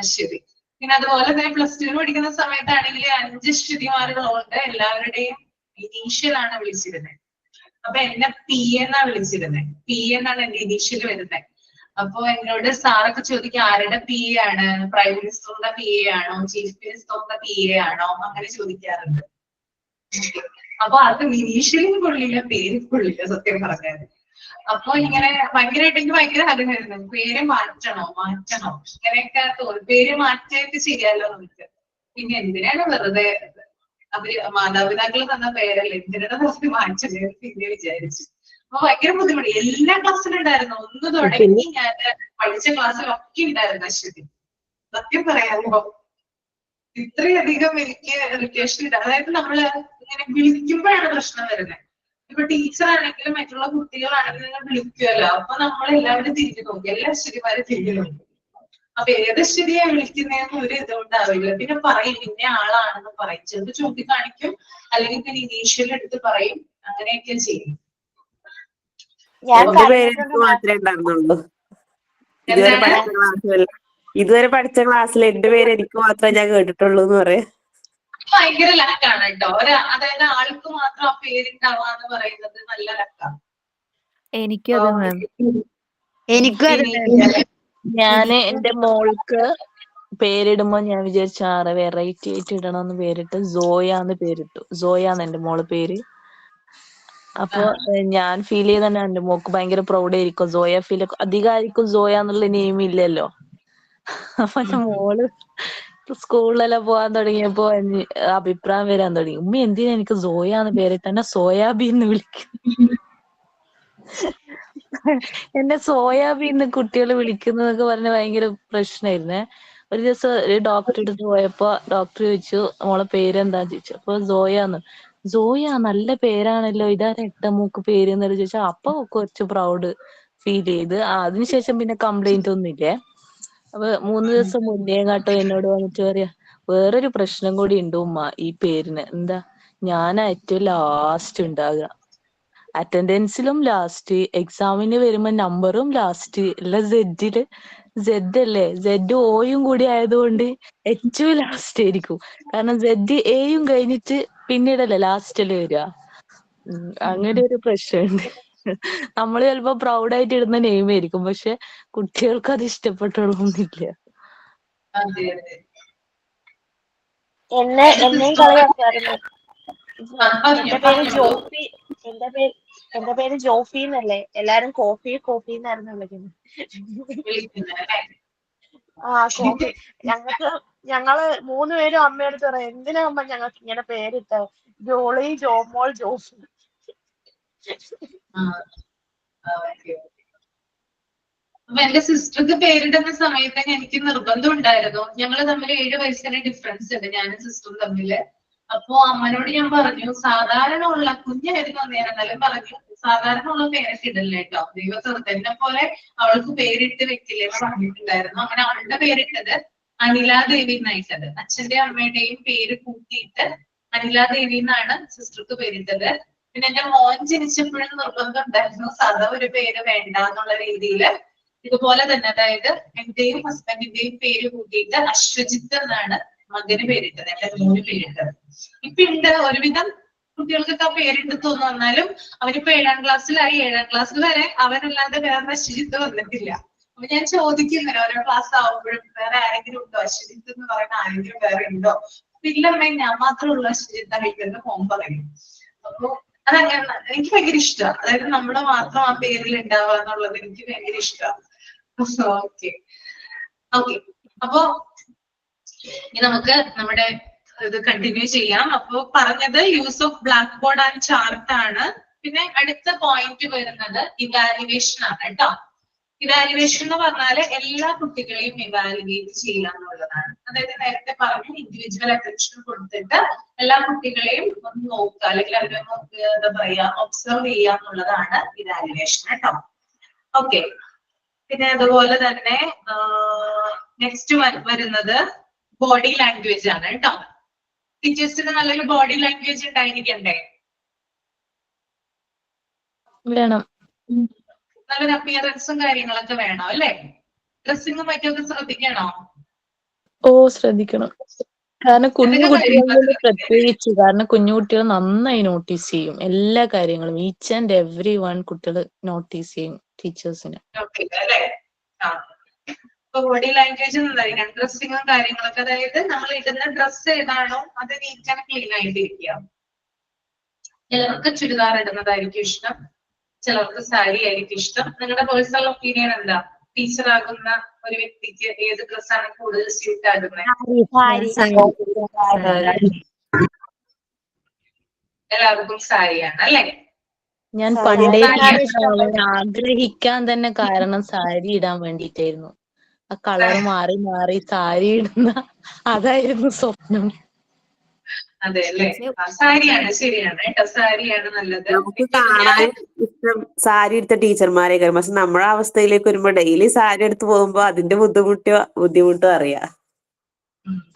അശ്വതി. പിന്നെ അതുപോലെ തന്നെ +2 പഠിക്കുന്ന സമയത്താണെങ്കിൽ 5 അശ്വതിമാരുകളുണ്ട്. എല്ലാവരുടെയും ഇനീഷ്യൽ ആണ് വിളിച്ചിരുന്നത്. അപ്പൊ എന്നെ P എന്നാ വിളിച്ചിരുന്നത്. P എന്നാണ് എന്റെ ഇനീഷ്യൽ വരുന്നത്. അപ്പൊ എന്നോട് സാറൊക്കെ ചോദിക്കും ആരുടെ PA ആണ്, പ്രൈം മിനിസ്റ്ററിന്റെ PA ആണോ, ചീഫ് മിനിസ്റ്ററിന്റെ PA ആണോ, അങ്ങനെ ചോദിക്കാറുണ്ട്. അപ്പൊ അത് ഇനീഷ്യലും കൊള്ളില്ല, പേര് കൊള്ളില്ല സത്യം പറഞ്ഞാല്. അപ്പൊ ഇങ്ങനെ ഭയങ്കരമായിട്ട് എനിക്ക് ഭയങ്കര ആഗ്രഹമായിരുന്നു പേര് മാറ്റണോ ഇങ്ങനെയൊക്കെ തോന്നി. പേര് മാറ്റിയിട്ട് ശരിയല്ലോ നമുക്ക്. പിന്നെ എന്തിനാണ് വെറുതെ അവര് മാതാപിതാക്കൾ തന്ന പേരല്ലേ, എന്തിനാണ് വെറുതെ മാറ്റത് പിന്നെ വിചാരിച്ചു. അപ്പൊ ഭയങ്കര ബുദ്ധിമുട്ട്. എല്ലാ ക്ലാസ്സിലും ഉണ്ടായിരുന്നു. 1 തുടങ്ങി ഞാൻ പഠിച്ച ക്ലാസ്സിലൊക്കെ ഉണ്ടായിരുന്നു അശ്വതി. സത്യം പറയാമോ, ഇത്രയധികം എനിക്ക് ഇറിറ്റേഷൻ ഇല്ല. അതായത് നമ്മള് ഇങ്ങനെ വിളിക്കുമ്പോഴാണ് പ്രശ്നം വരുന്നത്. ഇപ്പൊ ടീച്ചർ ആണെങ്കിലും മറ്റുള്ള കുട്ടികളാണെങ്കിലും നിങ്ങൾ വിളിക്കുമല്ലോ, അപ്പൊ നമ്മളെല്ലാവരും തിരിഞ്ഞു നോക്കും. എല്ലാ അശ്വതിമാരും തിരിഞ്ഞു നോക്കും. അപ്പൊ ഏത് അശ്വതിയെ വിളിക്കുന്നതെന്ന് ഒരു ഇതുകൊണ്ടാവില്ല. പിന്നെ പറയും ഇന്ന ആളാണെന്ന് പറയും. ചിലത് ചൂണ്ടിക്കാണിക്കും, അല്ലെങ്കിൽ പിന്നെ ഇനീഷ്യൽ എടുത്ത് പറയും. അങ്ങനെയൊക്കെ ചെയ്യും. എന്റെ പേര് എനിക്ക് മാത്രമേ ഉണ്ടായിരുന്നുള്ളൂ ഇതുവരെ പഠിച്ച ക്ലാസ്സിൽ. എന്റെ പേര് എനിക്ക് മാത്രമേ ഞാൻ കേട്ടിട്ടുള്ളൂ എന്ന് പറയാം. ഭയങ്കര ലക്കാണ് കേട്ടോ. അതായത് ആൾക്ക് മാത്രം ആ പേരുണ്ടാവാന്ന് പറയുന്നത് നല്ല ലക്കാണ്. ഞാന് എന്റെ മോൾക്ക് പേരിടുമ്പോ ഞാൻ വിചാരിച്ച വെറൈറ്റി ആയിട്ട് ഇടണമെന്ന് പേരിട്ട് സോയാന്ന് പേരിട്ടു. സോയാന്ന് എന്റെ മോള് പേര്. അപ്പൊ ഞാൻ ഫീൽ ചെയ്ത് തന്നെ എന്റെ മോക്ക് ഭയങ്കര പ്രൗഡായിരിക്കും. സോയ ഫീൽ അധികം ആയിരിക്കും സോയ എന്നുള്ള നെയിം ഇല്ലല്ലോ. അപ്പൊ എന്റെ മോള് സ്കൂളിലെല്ലാം പോകാൻ തുടങ്ങിയപ്പോ അഭിപ്രായം വരാൻ തുടങ്ങി. ഉമ്മ എന്തിനാ എനിക്ക് സോയാന്ന് പേരിട്ട് എന്നെ സോയാബീൻ എന്ന് വിളിക്കും. എന്നെ സോയാബീൻ കുട്ടികൾ വിളിക്കുന്നതൊക്കെ പറഞ്ഞ ഭയങ്കര പ്രശ്നമായിരുന്നേ. ഒരു ദിവസം ഒരു ഡോക്ടറെ അടുത്ത് പോയപ്പോ ഡോക്ടർ ചോദിച്ചു മോളെ പേരെന്താന്ന് ചോദിച്ചു. അപ്പൊ സോയാന്ന്. സോയ നല്ല പേരാണല്ലോ, ഇതാരാ എട്ടമൂക്ക് പേര് എന്നൊരു ചോദിച്ചാൽ അപ്പൊ കുറച്ച് പ്രൗഡ് ഫീൽ ചെയ്ത്. അതിനുശേഷം പിന്നെ കംപ്ലൈന്റ് ഒന്നും ഇല്ലേ. അപ്പൊ 3 ദിവസം മുന്നേ കാട്ടോ എന്നോട് വന്നിട്ട് പറയാ വേറൊരു പ്രശ്നം കൂടി ഉണ്ട് ഉമ്മ ഈ പേരിന്. എന്താ, ഞാനാ ഏറ്റവും ലാസ്റ്റ് ഉണ്ടാകുക, അറ്റൻഡൻസിലും ലാസ്റ്റ്, എക്സാമിന് വരുമ്പോ നമ്പറും ലാസ്റ്റ്. അല്ല സെഡില് സെഡ് അല്ലേ, സെഡ് ഓയും കൂടി ആയതുകൊണ്ട് ഏറ്റവും ലാസ്റ്റ് ആയിരിക്കും. കാരണം സെഡ് എയും കഴിഞ്ഞിട്ട് പിന്നീടല്ലേ ലാസ്റ്റില് വരിക. അങ്ങനെ ഒരു പ്രശ്നമുണ്ട്. നമ്മള് ചിലപ്പോ പ്രൗഡായിട്ട് ഇടുന്ന നെയിം ആയിരിക്കും, പക്ഷെ കുട്ടികൾക്ക് അത് ഇഷ്ടപ്പെട്ടൊന്നുമില്ല. അതെ അതെ. എന്നെയും കളിയാക്കുമായിരുന്നു. എന്റെ പേര് ജോഫി, എന്റെ പേര് ജോഫി എന്നല്ലേ, എല്ലാരും കോഫി കോഫി എന്നായിരുന്നു വിളിക്കുന്നത്. ആ കോഫി. ഞങ്ങള് 3 പേരും അമ്മയടുത്ത് പറയാം എന്തിനാ അമ്മ ഞങ്ങൾക്ക് ഇങ്ങനെ പേരിട്ട, ജോളി, ജോമോൾ, ജോഫി. അപ്പൊ എന്റെ സിസ്റ്റർക്ക് പേരിടുന്ന സമയത്ത് എനിക്ക് നിർബന്ധം ഉണ്ടായിരുന്നു. ഞങ്ങൾ തമ്മിൽ 7 വയസ്സിന് ഡിഫറൻസ് ഉണ്ട്, ഞാനും സിസ്റ്ററും തമ്മില്. അപ്പൊ അമ്മനോട് ഞാൻ പറഞ്ഞു സാധാരണ ഉള്ള കുഞ്ഞായിരുന്നു അന്നേരം, എന്നാലും പറഞ്ഞു സാധാരണ ഉള്ള പേരൊക്കെ ഇടല്ലേ കേട്ടോ, ദൈവത്തെ പോലെ അവൾക്ക് പേരിട്ട് വെക്കില്ലേ എന്ന് പറഞ്ഞിട്ടുണ്ടായിരുന്നു. അങ്ങനെ അവളുടെ പേരിട്ടത് അനിലാദേവി എന്നായിട്ടത്. അച്ഛന്റെ അമ്മയുടെയും പേര് കൂട്ടിയിട്ട് അനിലാദേവി എന്നാണ് സിസ്റ്റർക്ക് പേരിട്ടത്. പിന്നെ എന്റെ മോൻ ജനിച്ചപ്പോഴും നിർബന്ധം ഉണ്ടായിരുന്നു സാധാ ഒരു പേര് വേണ്ട എന്നുള്ള രീതിയില്. ഇതുപോലെ തന്നെ, അതായത് എന്റെയും ഹസ്ബൻഡിന്റെയും പേര് കൂട്ടിയിട്ട് അശ്വജിത്ത് എന്നാണ് മകന് പേരിട്ടത്, എന്റെ മോന് പേരിട്ടത്. ഇപ്പൊ ഉണ്ട് ഒരുവിധം കുട്ടികൾക്കൊക്കെ ആ പേരിട്ട് തോന്നുന്നു. എന്നാലും അവനിപ്പോ 7ാം ക്ലാസ്സിലായി. 7ാം ക്ലാസ്സിൽ വരെ അവനല്ലാതെ വേറെ അശ്വജിത്ത് വന്നിട്ടില്ല. അപ്പൊ ഞാൻ ചോദിക്കുന്നില്ല ഓരോ ക്ലാസ് ആവുമ്പോഴും വേറെ ആരെങ്കിലും ഉണ്ടോ അശ്വജിത്ത് എന്ന് പറയുന്ന ആരെങ്കിലും വേറെ ഉണ്ടോ. ഇല്ലമ്മേ ഞാൻ മാത്രമേ ഉള്ളൂ അശ്വജിത്ത് ആയിട്ടെന്ന് ഫോൺ പറയും. അപ്പൊ അതങ്ങനെ എനിക്ക് ഭയങ്കര ഇഷ്ടമാണ്. അതായത് നമ്മള് മാത്രം ആ പേരിൽ ഉണ്ടാവുക എന്നുള്ളത് എനിക്ക് ഭയങ്കര ഇഷ്ടമാണ്. Okay okay. അപ്പോ ഇനി നമുക്ക് നമ്മുടെ ഇത് കണ്ടിന്യൂ ചെയ്യാം. അപ്പൊ പറഞ്ഞത് use of black board and chart ആണ്. പിന്നെ അടുത്ത പോയിന്റ് വരുന്നത് ഇവാലുവേഷൻ ആണ് കേട്ടോ. ഇവാലുവേഷൻ എന്ന് പറഞ്ഞാല് എല്ലാ കുട്ടികളെയും ഇവാലുവേറ്റ് ചെയ്യുക എന്നുള്ളതാണ്. അതായത് നേരത്തെ പറഞ്ഞു ഇൻഡിവിജ്വൽ അറ്റൻഷൻ കൊടുത്തിട്ട് എല്ലാ കുട്ടികളെയും ഒന്ന് നോക്കുക, അല്ലെങ്കിൽ അവരെ എന്താ പറയാ ഒബ്സർവ് ചെയ്യുക എന്നുള്ളതാണ് ഇവാലുവേഷൻ കേട്ടോ. ഓക്കെ. പിന്നെ അതുപോലെ തന്നെ നെക്സ്റ്റ് വരുന്നത് ബോഡി ലാംഗ്വേജ് ആണ് കേട്ടോ. ടീച്ചേഴ്സിന് നല്ലൊരു ബോഡി ലാംഗ്വേജ് ഉണ്ടായിരിക്കണ്ടേ? വേണം. നല്ലൊരു അപ്പിയറൻസും കാര്യങ്ങളൊക്കെ വേണം അല്ലേ? ഡ്രസ്സിങ്ങും മറ്റൊക്കെ ശ്രദ്ധിക്കണോ? ഓ ശ്രദ്ധിക്കണം. കാരണം കുഞ്ഞു കുട്ടികളിൽ പ്രത്യേകിച്ച്, കാരണം കുഞ്ഞു കുട്ടികൾ നന്നായി നോട്ടീസ് ചെയ്യും എല്ലാ കാര്യങ്ങളും. ഈച്ച് ആൻഡ് എവറി വൺ കുട്ടികൾ നോട്ടീസ് ചെയ്യും ടീച്ചേഴ്സിന്. ബോഡി ലാംഗ്വേജ് എന്തായിരിക്കണം? ഡ്രസ്സിങ്ങും കാര്യങ്ങളൊക്കെ, അതായത് നമ്മൾ ഇടുന്ന ഡ്രസ്സ് ഏതാണോ അത് നീറ്റ് ആൻഡ് ക്ലീൻ ആയിട്ട് ഇരിക്കുക. ചിലർക്ക് ചുരിദാർ ഇടുന്നതായിരിക്കും ഇഷ്ടം, ചിലർക്ക് സാരി ആയിരിക്കും ഇഷ്ടം. നിങ്ങളുടെ പേഴ്സണൽ ഒപ്പീനിയൻ എന്താ? ടീച്ചർ ആകുന്ന ഒരു വ്യക്തിക്ക് ഏത് ഡ്രസ്സാണ് കൂടുതൽ സ്യൂട്ട് ആകുന്നത്? എല്ലാവർക്കും സാരിയാണ് അല്ലേ? ഞാൻ പണ്ടേ ആഗ്രഹിക്കാൻ തന്നെ കാരണം സാരി ഇടാൻ വേണ്ടിട്ടായിരുന്നു. ആ കളർ മാറി മാറി സാരി ഇടുന്ന അതായിരുന്നു സ്വപ്നം. അതെ അല്ലേ? സാരിയാണ്, ശരിയാണ് കേട്ടോ, സാരിയാണ് നല്ലത്. നമുക്ക് കാണാൻ ഇഷ്ടം സാരി എടുത്ത ടീച്ചർമാരെ, പക്ഷെ നമ്മുടെ അവസ്ഥയിലേക്ക് വരുമ്പോ ഡെയിലി സാരി എടുത്ത് പോകുമ്പോ അതിന്റെ ബുദ്ധിമുട്ടും അറിയാം.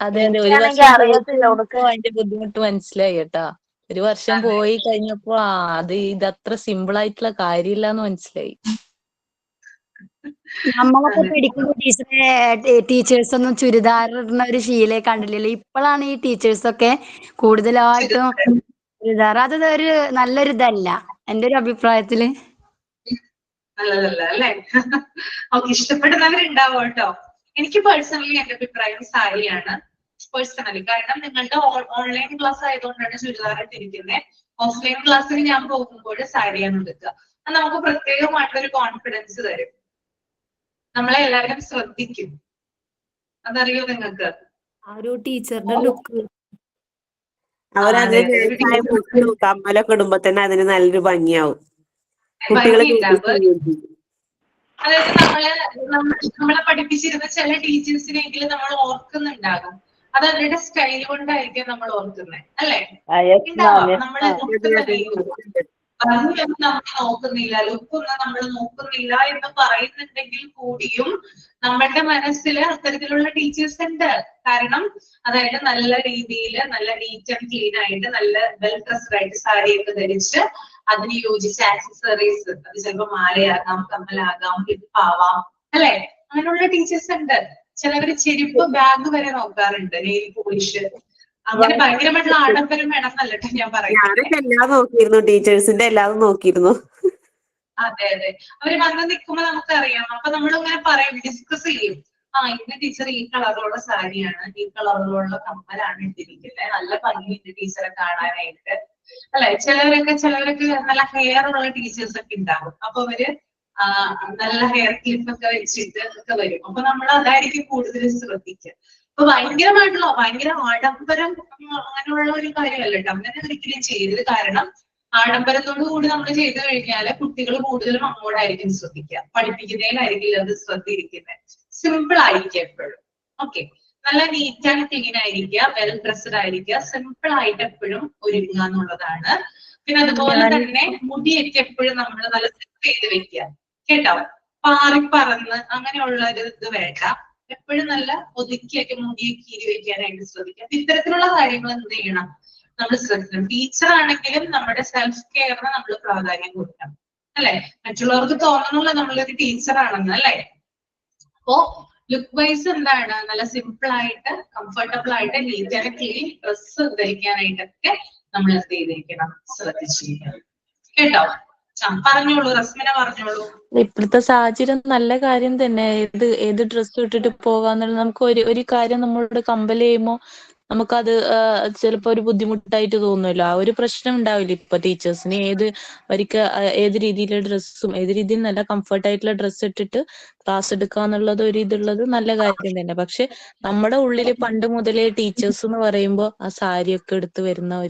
അതെ അതെ, ഒരു വർഷം പോയപ്പോ അതിന്റെ ബുദ്ധിമുട്ട് മനസ്സിലായി കേട്ടാ. ഒരു വർഷം പോയി കഴിഞ്ഞപ്പോ ഇതത്ര സിമ്പിൾ ആയിട്ടുള്ള കാര്യമില്ല എന്ന് മനസ്സിലായി. നമ്മളൊക്കെ പഠിക്കുന്ന ടീച്ചേഴ്സ് ഒന്നും ചുരിദാർ ഇടുന്ന ഒരു ശീലേ കണ്ടില്ലല്ലോ. ഇപ്പോഴാണ് ഈ ടീച്ചേഴ്സ് ഒക്കെ കൂടുതലായിട്ടും ചുരിദാർ. അത് ഒരു നല്ലൊരു ഇതല്ല എന്റെ ഒരു അഭിപ്രായത്തില്. നല്ലതല്ല അല്ലേ? ഓക്കെ, ഇഷ്ടപ്പെടുന്നവരുണ്ടാവും കേട്ടോ. എനിക്ക് പേഴ്സണലി എന്റെ അഭിപ്രായം സാരിയാണ് പേഴ്സണലി. കാരണം നിങ്ങളുടെ ഓൺലൈൻ ക്ലാസ് ആയതുകൊണ്ടാണ് ചുരിദാർ ഇട്ടിരിക്കുന്നത്. ഓഫ്ലൈൻ ക്ലാസ്സിന് ഞാൻ പോകുമ്പോൾ സാരിയാണ് എടുക്കുക. അത് നമുക്ക് പ്രത്യേകമായിട്ടൊരു കോൺഫിഡൻസ് തരും. നമ്മളെ എല്ലാവരും ശ്രദ്ധിക്കും. അതറിയോ നിങ്ങൾക്ക്? ആ ഒരു ടീച്ചറുടെ ലുക്ക് അവരതിന് മാച്ചായ പൊട്ടും കമ്മലൊക്കെ ഇടുമ്പോ തന്നെ അതിന് നല്ലൊരു ഭംഗിയാവും. കുട്ടികളെ അതായത് നമ്മളെ പഠിപ്പിച്ചിരുന്ന ചില ടീച്ചേഴ്സിനെങ്കിലും നമ്മൾ ഓർക്കുന്നുണ്ടാകും. അത് അവരുടെ സ്റ്റൈൽ കൊണ്ടായിരിക്കും നമ്മൾ ഓർക്കുന്നത്, അല്ലെ? നമ്മള് ഭംഗിയൊന്നും നമ്മൾ നോക്കുന്നില്ല, ലുക്കൊന്നും നമ്മൾ നോക്കുന്നില്ല എന്ന് പറയുന്നുണ്ടെങ്കിൽ കൂടിയും നമ്മളുടെ മനസ്സിൽ അത്തരത്തിലുള്ള ടീച്ചേഴ്സ് ഉണ്ട്. കാരണം അതായത് നല്ല രീതിയിൽ നല്ല നീറ്റ് ആൻഡ് ക്ലീൻ ആയിട്ട് നല്ല വെൽ ഡ്രസ്ഡ് ആയിട്ട് സാരിയൊക്കെ ധരിച്ച് അതിന് യോജിച്ച ആക്സസറീസ്, അത് ചിലപ്പോൾ മാലയാകാം, കമ്മലാകാം, ഹിപ്പാവാം, അല്ലെ? അങ്ങനെയുള്ള ടീച്ചേഴ്സ് ഉണ്ട്. ചിലവര് ചെരുപ്പ് ബാഗ് വരെ നോക്കാറുണ്ട്, നെയിൽ പോളിഷ്. അങ്ങനെ ഭയങ്കരമായിട്ടുള്ള ആഡംബരം വേണമെന്നല്ലട്ടോ ഞാൻ പറയുന്നത്. എല്ലാം നോക്കിയിരുന്നു, ടീച്ചേഴ്സിന്റെ എല്ലാതും നോക്കിയിരുന്നു. അതെ അതെ, അവര് വന്ന് നിൽക്കുമ്പോ നമുക്കറിയാം. അപ്പൊ നമ്മളിങ്ങനെ പറയും, ഡിസ്കസ് ചെയ്യും. ഇന്ന് ടീച്ചർ ഈ കളറുള്ള സാരിയാണ്, ഈ കളറുള്ള കമ്മലാണ് ഇട്ടിരിക്കുന്നത്, നല്ല ഭംഗിയുണ്ട് ടീച്ചറെ കാണാനായിട്ട്, അല്ലെ? ചിലവരൊക്കെ നല്ല ഹെയർ ഉള്ള ടീച്ചേഴ്സ് ഒക്കെ ഉണ്ടാകും. അപ്പൊ അവര് നല്ല ഹെയർ ക്ലിപ്പ് ഒക്കെ വെച്ചിട്ട് ഒക്കെ വരും. അപ്പൊ നമ്മൾ അതായിരിക്കും കൂടുതൽ ശ്രദ്ധിക്കുക. അപ്പൊ ഭയങ്കര ആഡംബരം അങ്ങനെയുള്ള ഒരു കാര്യമല്ല കേട്ടോ. അങ്ങനെ ഒരിക്കലും ചെയ്യരുത്. കാരണം ആഡംബരത്തോടു കൂടി നമ്മൾ ചെയ്തു കഴിഞ്ഞാൽ കുട്ടികൾ കൂടുതലും അങ്ങോട്ടായിരിക്കും ശ്രദ്ധിക്കുക, പഠിപ്പിക്കുന്നതിനായിരിക്കും അത് ശ്രദ്ധിക്കുന്നത്. സിമ്പിൾ ആയിരിക്കും എപ്പോഴും. ഓക്കെ, നല്ല നീറ്റ് ആൻഡ് ക്ലീൻ ആയിരിക്കുക, വെൽ ഡ്രസ്ഡ് ആയിരിക്കുക, സിമ്പിൾ ആയിട്ട് എപ്പോഴും ഒരുങ്ങുക എന്നുള്ളതാണ്. പിന്നെ അതുപോലെ തന്നെ മുടിയൊക്കെ എപ്പോഴും നമ്മൾ നല്ല സെറ്റ് ചെയ്ത് വെക്കുക കേട്ടോ. പാറിപ്പറന്ന് അങ്ങനെയുള്ള ഒരു ഇത് വേണ്ട. എപ്പോഴും നല്ല ഒതുക്കിയൊക്കെ മുടിയൊക്കെ കീറി വെക്കാനായിട്ട് ശ്രദ്ധിക്കുക. ഇത്തരത്തിലുള്ള കാര്യങ്ങൾ എന്ത് ചെയ്യണം, നമ്മൾ ശ്രദ്ധിക്കണം. ടീച്ചർ ആണെങ്കിലും നമ്മുടെ സെൽഫ് കെയറിന് നമ്മൾ പ്രാധാന്യം കൊടുക്കണം, അല്ലെ? മറ്റുള്ളവർക്ക് തോന്നുന്നുള്ള നമ്മളൊരു ടീച്ചറാണെന്ന്, അല്ലെ? അപ്പോ ലുക്ക് വൈസ് എന്താണ്, നല്ല സിമ്പിൾ ആയിട്ട് കംഫർട്ടബിൾ ആയിട്ട് നീറ്റ് ആൻഡ് ക്ലീൻ ഡ്രസ്സ് ധരിക്കാനായിട്ടൊക്കെ നമ്മൾ എന്ത് ചെയ്തിരിക്കണം, ശ്രദ്ധിച്ചിരിക്കണം കേട്ടോ. പറഞ്ഞോളൂ റസ്മിന, പറഞ്ഞോളൂ. ഇപ്പോഴത്തെ സാഹചര്യം നല്ല കാര്യം തന്നെ. ഏത് ഡ്രസ്സ് ഇട്ടിട്ട് പോകാന്നുള്ള നമുക്ക് ഒരു കാര്യം നമ്മളോട് കമ്പൽ ചെയ്യുമ്പോൾ നമുക്കത് ചിലപ്പോ ഒരു ബുദ്ധിമുട്ടായിട്ട് തോന്നുമല്ലോ. ആ ഒരു പ്രശ്നം ഉണ്ടാവില്ല ഇപ്പൊ ടീച്ചേഴ്സിന്. അവർക്ക് ഏത് രീതിയിലെ ഡ്രസ്സും ഏത് രീതിയിൽ നല്ല കംഫർട്ട് ആയിട്ടുള്ള ഡ്രസ്സ് ഇട്ടിട്ട് ക്ലാസ് എടുക്കാന്നുള്ളത് ഇതുള്ളത് നല്ല കാര്യം തന്നെ. പക്ഷെ നമ്മുടെ ഉള്ളില് പണ്ട് മുതലേ ടീച്ചേഴ്സ് എന്ന് പറയുമ്പോൾ ആ സാരിയൊക്കെ എടുത്ത് വരുന്ന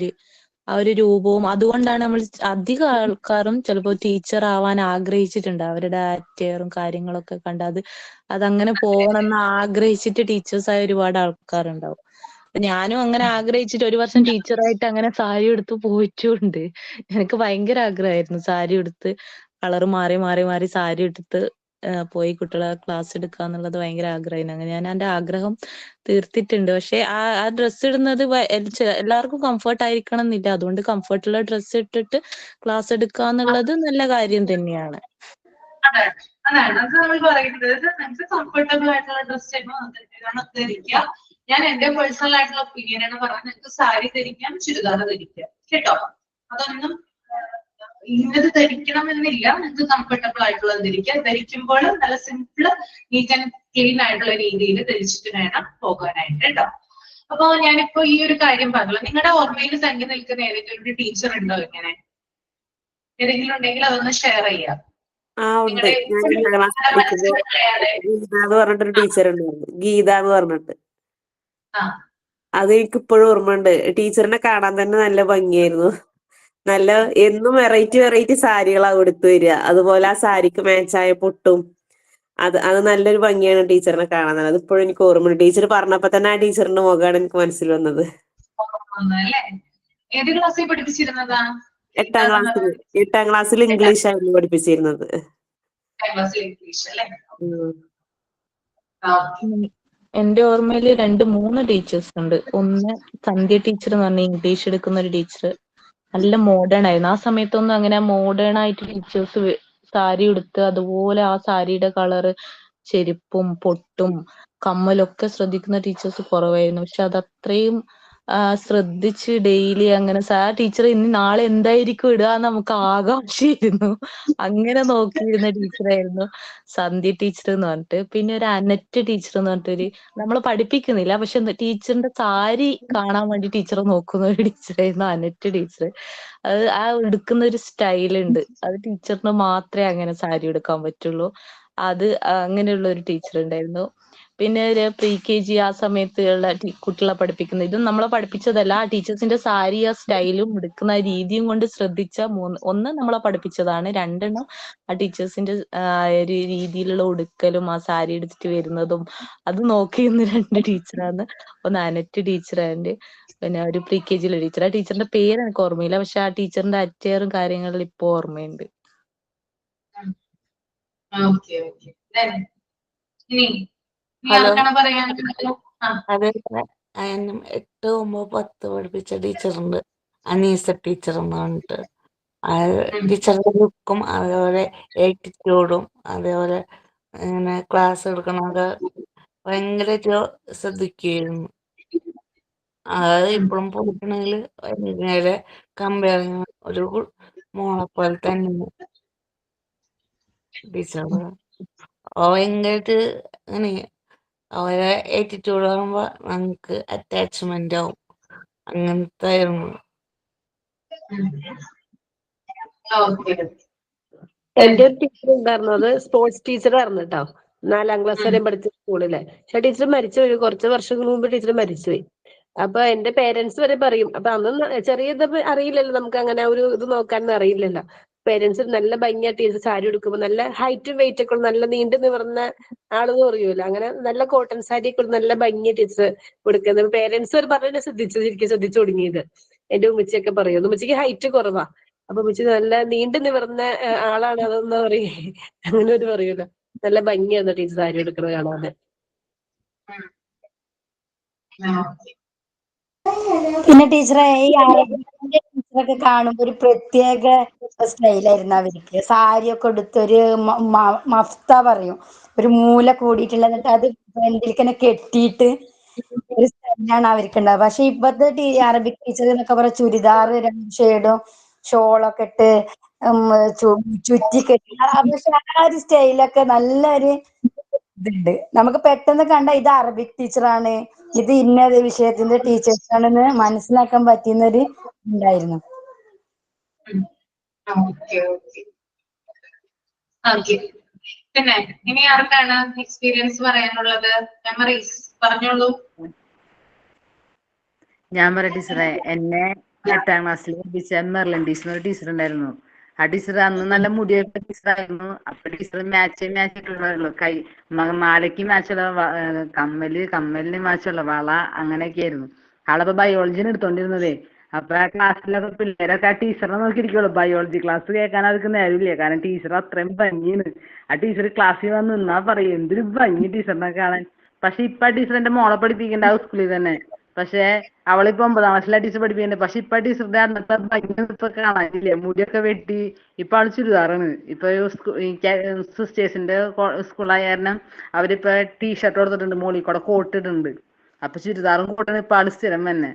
ആ ഒരു രൂപവും, അതുകൊണ്ടാണ് നമ്മൾ അധികം ആൾക്കാരും ചിലപ്പോൾ ടീച്ചർ ആവാൻ ആഗ്രഹിച്ചിട്ടുണ്ട്. അവരുടെ ആറ്റിയറും കാര്യങ്ങളൊക്കെ കണ്ട് അതങ്ങനെ പോകണമെന്ന് ആഗ്രഹിച്ചിട്ട് ടീച്ചേഴ്സായ ഒരുപാട് ആൾക്കാരുണ്ടാവും. ഞാനും അങ്ങനെ ആഗ്രഹിച്ചിട്ട് ഒരു വർഷം ടീച്ചറായിട്ട് അങ്ങനെ സാരി എടുത്ത് പോയിട്ടുണ്ട്. എനിക്ക് ഭയങ്കര ആഗ്രഹമായിരുന്നു സാരി എടുത്ത് കളർ മാറി മാറി മാറി സാരി എടുത്ത് പോയി കുട്ടികളെ ക്ലാസ് എടുക്കുക എന്നുള്ളത് ഭയങ്കര ആഗ്രഹമായിരുന്നു. അങ്ങനെ ഞാൻ എന്റെ ആഗ്രഹം തീർത്തിട്ടുണ്ട്. പക്ഷെ ആ ഡ്രസ്സ് ഇടുന്നത് എല്ലാവർക്കും കംഫർട്ട് ആയിരിക്കണം എന്നില്ല. അതുകൊണ്ട് കംഫർട്ടുള്ള ഡ്രസ്സ് ഇട്ടിട്ട് ക്ലാസ് എടുക്കുക എന്നുള്ളത് നല്ല കാര്യം തന്നെയാണ്. അതാണ് അത് നമ്മൾ പറയുന്നത്. നമുക്ക് കംഫർട്ടബിൾ ആയിട്ടുള്ള ഡ്രസ് ധരിക്കുക. ഞാൻ എന്റെ പേഴ്സണൽ ആയിട്ടുള്ള ഒപ്പീനിയൻ ആണ് പറഞ്ഞത്. നിങ്ങൾക്ക് സാരി ധരിക്കാം, ചുരിദാർ ധരിക്കാം കേട്ടോ. അതൊന്നും ഇന്നത് ധരിക്കണം എന്നില്ല. നിങ്ങൾക്ക് കംഫർട്ടബിൾ ആയിട്ടുള്ളത് ധരിക്കുക. ധരിക്കുമ്പോൾ നല്ല സിമ്പിൾ നീറ്റ് ആൻഡ് ക്ലീൻ ആയിട്ടുള്ള രീതിയിൽ ധരിച്ചിട്ട് വേണം പോകാനായിട്ട് കേട്ടോ. അപ്പൊ ഞാനിപ്പോ ഈ ഒരു കാര്യം പറഞ്ഞല്ലോ, നിങ്ങളുടെ ഓർമ്മയിൽ തങ്ങി നിൽക്കുന്ന ഏതെങ്കിലും ഒരു ടീച്ചർ ഉണ്ടോ? ഇങ്ങനെ ഏതെങ്കിലും ഉണ്ടെങ്കിൽ അതൊന്ന് ഷെയർ ചെയ്യാം. ഉണ്ട്. ഞാൻ 8ാം ക്ലാസ്സിൽ പഠിക്കുമ്പോൾ ഗീത എന്ന് പറഞ്ഞിട്ടൊരു ടീച്ചർ ഉണ്ടായിരുന്നു. ഗീത എന്ന് പറഞ്ഞിട്ട്. അത് എനിക്ക് ഇപ്പോഴും ഓർമ്മയുണ്ട്. ടീച്ചറിനെ കാണാൻ തന്നെ നല്ല ഭംഗിയായിരുന്നു. നല്ല എന്നും വെറൈറ്റി സാരികളാ കൊടുത്തു വരിക. അതുപോലെ ആ സാരിക്ക് മാച്ചായ പൊട്ടും അത് നല്ലൊരു ഭംഗിയാണ് ടീച്ചറിനെ കാണാൻ. അത് ഇപ്പോഴും എനിക്ക് ഓർമ്മയുണ്ട്. ടീച്ചർ പറഞ്ഞപ്പോ തന്നെ ആ ടീച്ചറിന്റെ മുഖമാണ് എനിക്ക് മനസ്സിൽ വന്നത്. ഏത് ക്ലാസ്സിൽ പഠിപ്പിച്ചിരുന്നതാ? 8ാം ക്ലാസ്സിൽ ഇംഗ്ലീഷ് ആയിരുന്നു പഠിപ്പിച്ചിരുന്നത്. എന്റെ ഓർമ്മയില് 2-3 ടീച്ചേഴ്സ് ഉണ്ട്. ഒന്ന് സന്ധ്യ ടീച്ചർ എന്ന് പറഞ്ഞ ഇംഗ്ലീഷ് എടുക്കുന്ന ഒരു ടീച്ചർ. നല്ല മോഡേൺ ആയിരുന്നു. ആ സമയത്തൊന്നും അങ്ങനെ മോഡേൺ ആയിട്ട് ടീച്ചേഴ്സ് സാരി ഉടുത്ത് അതുപോലെ ആ സാരിയുടെ കളറ്, ചെരുപ്പും പൊട്ടും കമ്മലൊക്കെ ശ്രദ്ധിക്കുന്ന ടീച്ചേഴ്സ് കുറവായിരുന്നു. പക്ഷെ അത് അത്രയും ശ്രദ്ധിച്ച് ഡെയിലി അങ്ങനെ ആ ടീച്ചർ ഇന്ന് നാളെ എന്തായിരിക്കും ഇടുക നമുക്ക് ആകാംക്ഷയായിരുന്നു. അങ്ങനെ നോക്കിയിരുന്ന ടീച്ചറായിരുന്നു സന്ധ്യ ടീച്ചർ എന്ന് പറഞ്ഞിട്ട്. പിന്നെ ഒരു അനറ്റ് ടീച്ചർ എന്ന് പറഞ്ഞിട്ടൊരു നമ്മളെ പഠിപ്പിക്കുന്നില്ല, പക്ഷെ ടീച്ചറിന്റെ സാരി കാണാൻ വേണ്ടി ടീച്ചർ നോക്കുന്ന ഒരു ടീച്ചറായിരുന്നു അനറ്റ് ടീച്ചർ. അത് ആ എടുക്കുന്ന ഒരു സ്റ്റൈലുണ്ട്, അത് ടീച്ചറിന് മാത്രമേ അങ്ങനെ സാരി എടുക്കാൻ പറ്റുള്ളൂ. അത് അങ്ങനെയുള്ള ഒരു ടീച്ചർ ഉണ്ടായിരുന്നു. പിന്നെ ഒരു pre-KG ആ സമയത്തുള്ള കുട്ടികളെ പഠിപ്പിക്കുന്ന ഇതും നമ്മളെ പഠിപ്പിച്ചതല്ല, ആ ടീച്ചേഴ്സിന്റെ സാരി ആ സ്റ്റൈലും എടുക്കുന്ന രീതിയും കൊണ്ട് ശ്രദ്ധിച്ച ഒന്ന് നമ്മളെ പഠിപ്പിച്ചതാണ്, രണ്ടെണ്ണം ആ ടീച്ചേഴ്സിന്റെ ഒരു രീതിയിലുള്ള ഉടുക്കലും ആ സാരി എടുത്തിട്ട് വരുന്നതും അത് നോക്കിയിരുന്ന രണ്ട് ടീച്ചറാണ്. ഒന്ന് അനറ്റ് ടീച്ചറാണ്ട്, പിന്നെ ഒരു pre-KG ടീച്ചർ. ആ ടീച്ചറിന്റെ പേര് എനിക്ക് ഓർമ്മയില്ല, പക്ഷെ ആ ടീച്ചറിന്റെ അറ്റയറും കാര്യങ്ങളും ഇപ്പൊ ഓർമ്മയുണ്ട്. ഹലോ, പറയാനുള്ളത്? അതേപോലെ 8, 9, 10 പഠിപ്പിച്ച ടീച്ചറുണ്ട്, അനീസ ടീച്ചർ എന്ന് പറഞ്ഞിട്ട്. ആ ടീച്ചറിന്റെ ലുക്കും അതേപോലെ ആറ്റിറ്റ്യൂഡും അതേപോലെ ഇങ്ങനെ ക്ലാസ് എടുക്കണതൊക്കെ ഭയങ്കരമായിട്ട് ശ്രദ്ധിക്കുമായിരുന്നു. അതായത് ഇപ്പോഴും പോയിട്ടുണ്ടെങ്കിൽ നേരെ കമ്പയറിങ് ഒരു മോളെ പോലെ തന്നെ ടീച്ചർ ഭയങ്കരമായിട്ട് അങ്ങനെ അവരെ ആറ്റിറ്റ്യൂഡ് ആകുമ്പോ നമുക്ക് അറ്റാച്ച്മെന്റ് ആവും. അങ്ങനത്തെ ആയിരുന്നു. എന്റെ ഒരു ടീച്ചർ ഉണ്ടായിരുന്നു, അത് സ്പോർട്സ് ടീച്ചർ ആയിരുന്നു കേട്ടോ. 4ാം ക്ലാസ് വരെ പഠിച്ച സ്കൂളിലെ. പക്ഷെ ടീച്ചർ മരിച്ചുപോയി, കുറച്ച് വർഷങ്ങൾ മുമ്പ് ടീച്ചർ മരിച്ചുപോയി. അപ്പൊ എന്റെ പേരൻസ് വരെ പറയും, അപ്പൊ അന്ന് ചെറിയത് അറിയില്ലല്ലോ, നമുക്ക് അങ്ങനെ ഒരു ഇത് നോക്കാനൊന്നും അറിയില്ലല്ലോ. പേരൻസ് നല്ല ഭംഗിയായിട്ട് ടീച്ചർ സാരി ഉടുക്കുമ്പോൾ നല്ല ഹൈറ്റും വെയിറ്റ് ഒക്കെ നല്ല നീണ്ടു നിവർന്ന ആളെന്ന് പറയുമല്ലോ, അങ്ങനെ നല്ല കോട്ടൺ സാരി ഒക്കെ നല്ല ഭംഗിയ ടീച്ചർ ഉടുക്കുന്നത്. പേരൻസ് വരെ പറഞ്ഞ ശ്രദ്ധിച്ചു തുടങ്ങിയത്. എന്റെ ഉമ്മച്ചിയൊക്കെ പറയും, ഉമ്മച്ചിക്ക് ഹൈറ്റ് കുറവാ, അപ്പൊ ഉമ്മച്ചി നല്ല നീണ്ടു നിവർന്ന ആളാണ് അതെന്ന് പറയും. അങ്ങനെ ഒരു പറയൂല, നല്ല ഭംഗിയായിരുന്നു ടീച്ചർ സാരി എടുക്കുന്നത് കാണാൻ. പിന്നെ ടീച്ചറെ ഈ അറബിക്കിന്റെ ടീച്ചറൊക്കെ കാണുമ്പോൾ ഒരു പ്രത്യേക സ്റ്റൈലായിരുന്നു അവർക്ക്. സാരിയൊക്കെ എടുത്തൊരു മഫ്ത പറയും, ഒരു മൂല കൂടിയിട്ടുള്ള, എന്നിട്ട് അത് ഫ്രണ്ടിലേക്കന്നെ കെട്ടിയിട്ട് ഒരു സ്റ്റൈലാണ് അവർക്കുണ്ടാവുക. പക്ഷെ ഇപ്പത്തെ അറബിക് ടീച്ചർ എന്നൊക്കെ പറയാം, ചുരിദാർ 2 ഷെയ്ഡും ഷോളൊക്കെ ഇട്ട് ചുറ്റിക്കെട്ടി, പക്ഷെ ആ ഒരു സ്റ്റൈലൊക്കെ നല്ലൊരു ഇതുണ്ട്. നമുക്ക് പെട്ടെന്ന് കണ്ട ഇത് അറബിക് ടീച്ചറാണ്, ഇത് ഇന്ന വിഷയത്തിന്റെ ടീച്ചേഴ്സാണെന്ന് മനസ്സിലാക്കാൻ പറ്റുന്നൊരു ഉണ്ടായിരുന്നു. പിന്നെ ഇനി ആർക്കാണ് എക്സ്പീരിയൻസ് പറയാനുള്ളത്? മെമ്മറീസ് പറഞ്ഞോളൂ. ഞാൻ പറയാം ടീച്ചറെ, എന്നെ 8ാം ക്ലാസ്സിൽ പഠിപ്പിച്ച മെർലിൻ ടീച്ചർ ഒരു ടീച്ചർ ഉണ്ടായിരുന്നു. ആ ടീച്ചർ അന്ന് നല്ല മുടിയൊക്കെ ടീച്ചറായിരുന്നു. അപ്പൊ ടീച്ചർ മാച്ച് ഇട്ടുള്ളൂ, കൈ മാലയ്ക്ക് മാച്ചുള്ള കമ്മലിന് മാച്ചുള്ള വള, അങ്ങനെയൊക്കെ ആയിരുന്നു. ആളപ്പോ ബയോളജിന് എടുത്തോണ്ടിരുന്നതേ. അപ്പൊ ആ ക്ലാസ്സിലൊക്കെ പിള്ളേരൊക്കെ ആ ടീച്ചറിനെ നോക്കിയിരിക്കുള്ളൂ, ബയോളജി ക്ലാസ് കേൾക്കാൻ അവർക്ക് നേരമില്ല, കാരണം ടീച്ചർ അത്രയും ഭംഗിയാണ്. ആ ടീച്ചർ ക്ലാസ്സിൽ വന്ന് നിന്നാ പറയും എന്തൊരു ഭംഗി ടീച്ചറിനെ കാണാൻ. പക്ഷെ ഇപ്പൊ ആ ടീച്ചർ എന്റെ മോളെ പഠിപ്പിക്കേണ്ട ആ സ്കൂളിൽ തന്നെ. പക്ഷെ അവളിപ്പോ 9ാം ക്ലാസ്സിലെ ടീച്ചർ പഠിപ്പിക്കുന്നുണ്ട്. പക്ഷെ ഇപ്പൊ ടീച്ചറുടെ അന്നത്തെ ഭംഗി ഇപ്പൊ കാണാനില്ലേ, മുടിയൊക്കെ വെട്ടി ഇപ്പൊ ആള് ചുരിദാറാണ്. ഇപ്പൊ സിസ്റ്റേഴ്സിന്റെ സ്കൂളായ കാരണം അവരിപ്പൊ ടീഷർട്ട് കൊടുത്തിട്ടുണ്ട്, മോളിൽ കൂടെ കോട്ട് ഇടുന്നുണ്ട്. അപ്പൊ ചുരിദാറും കോട്ടാണ് ഇപ്പൊ ആള് സ്ഥിരം തന്നെ.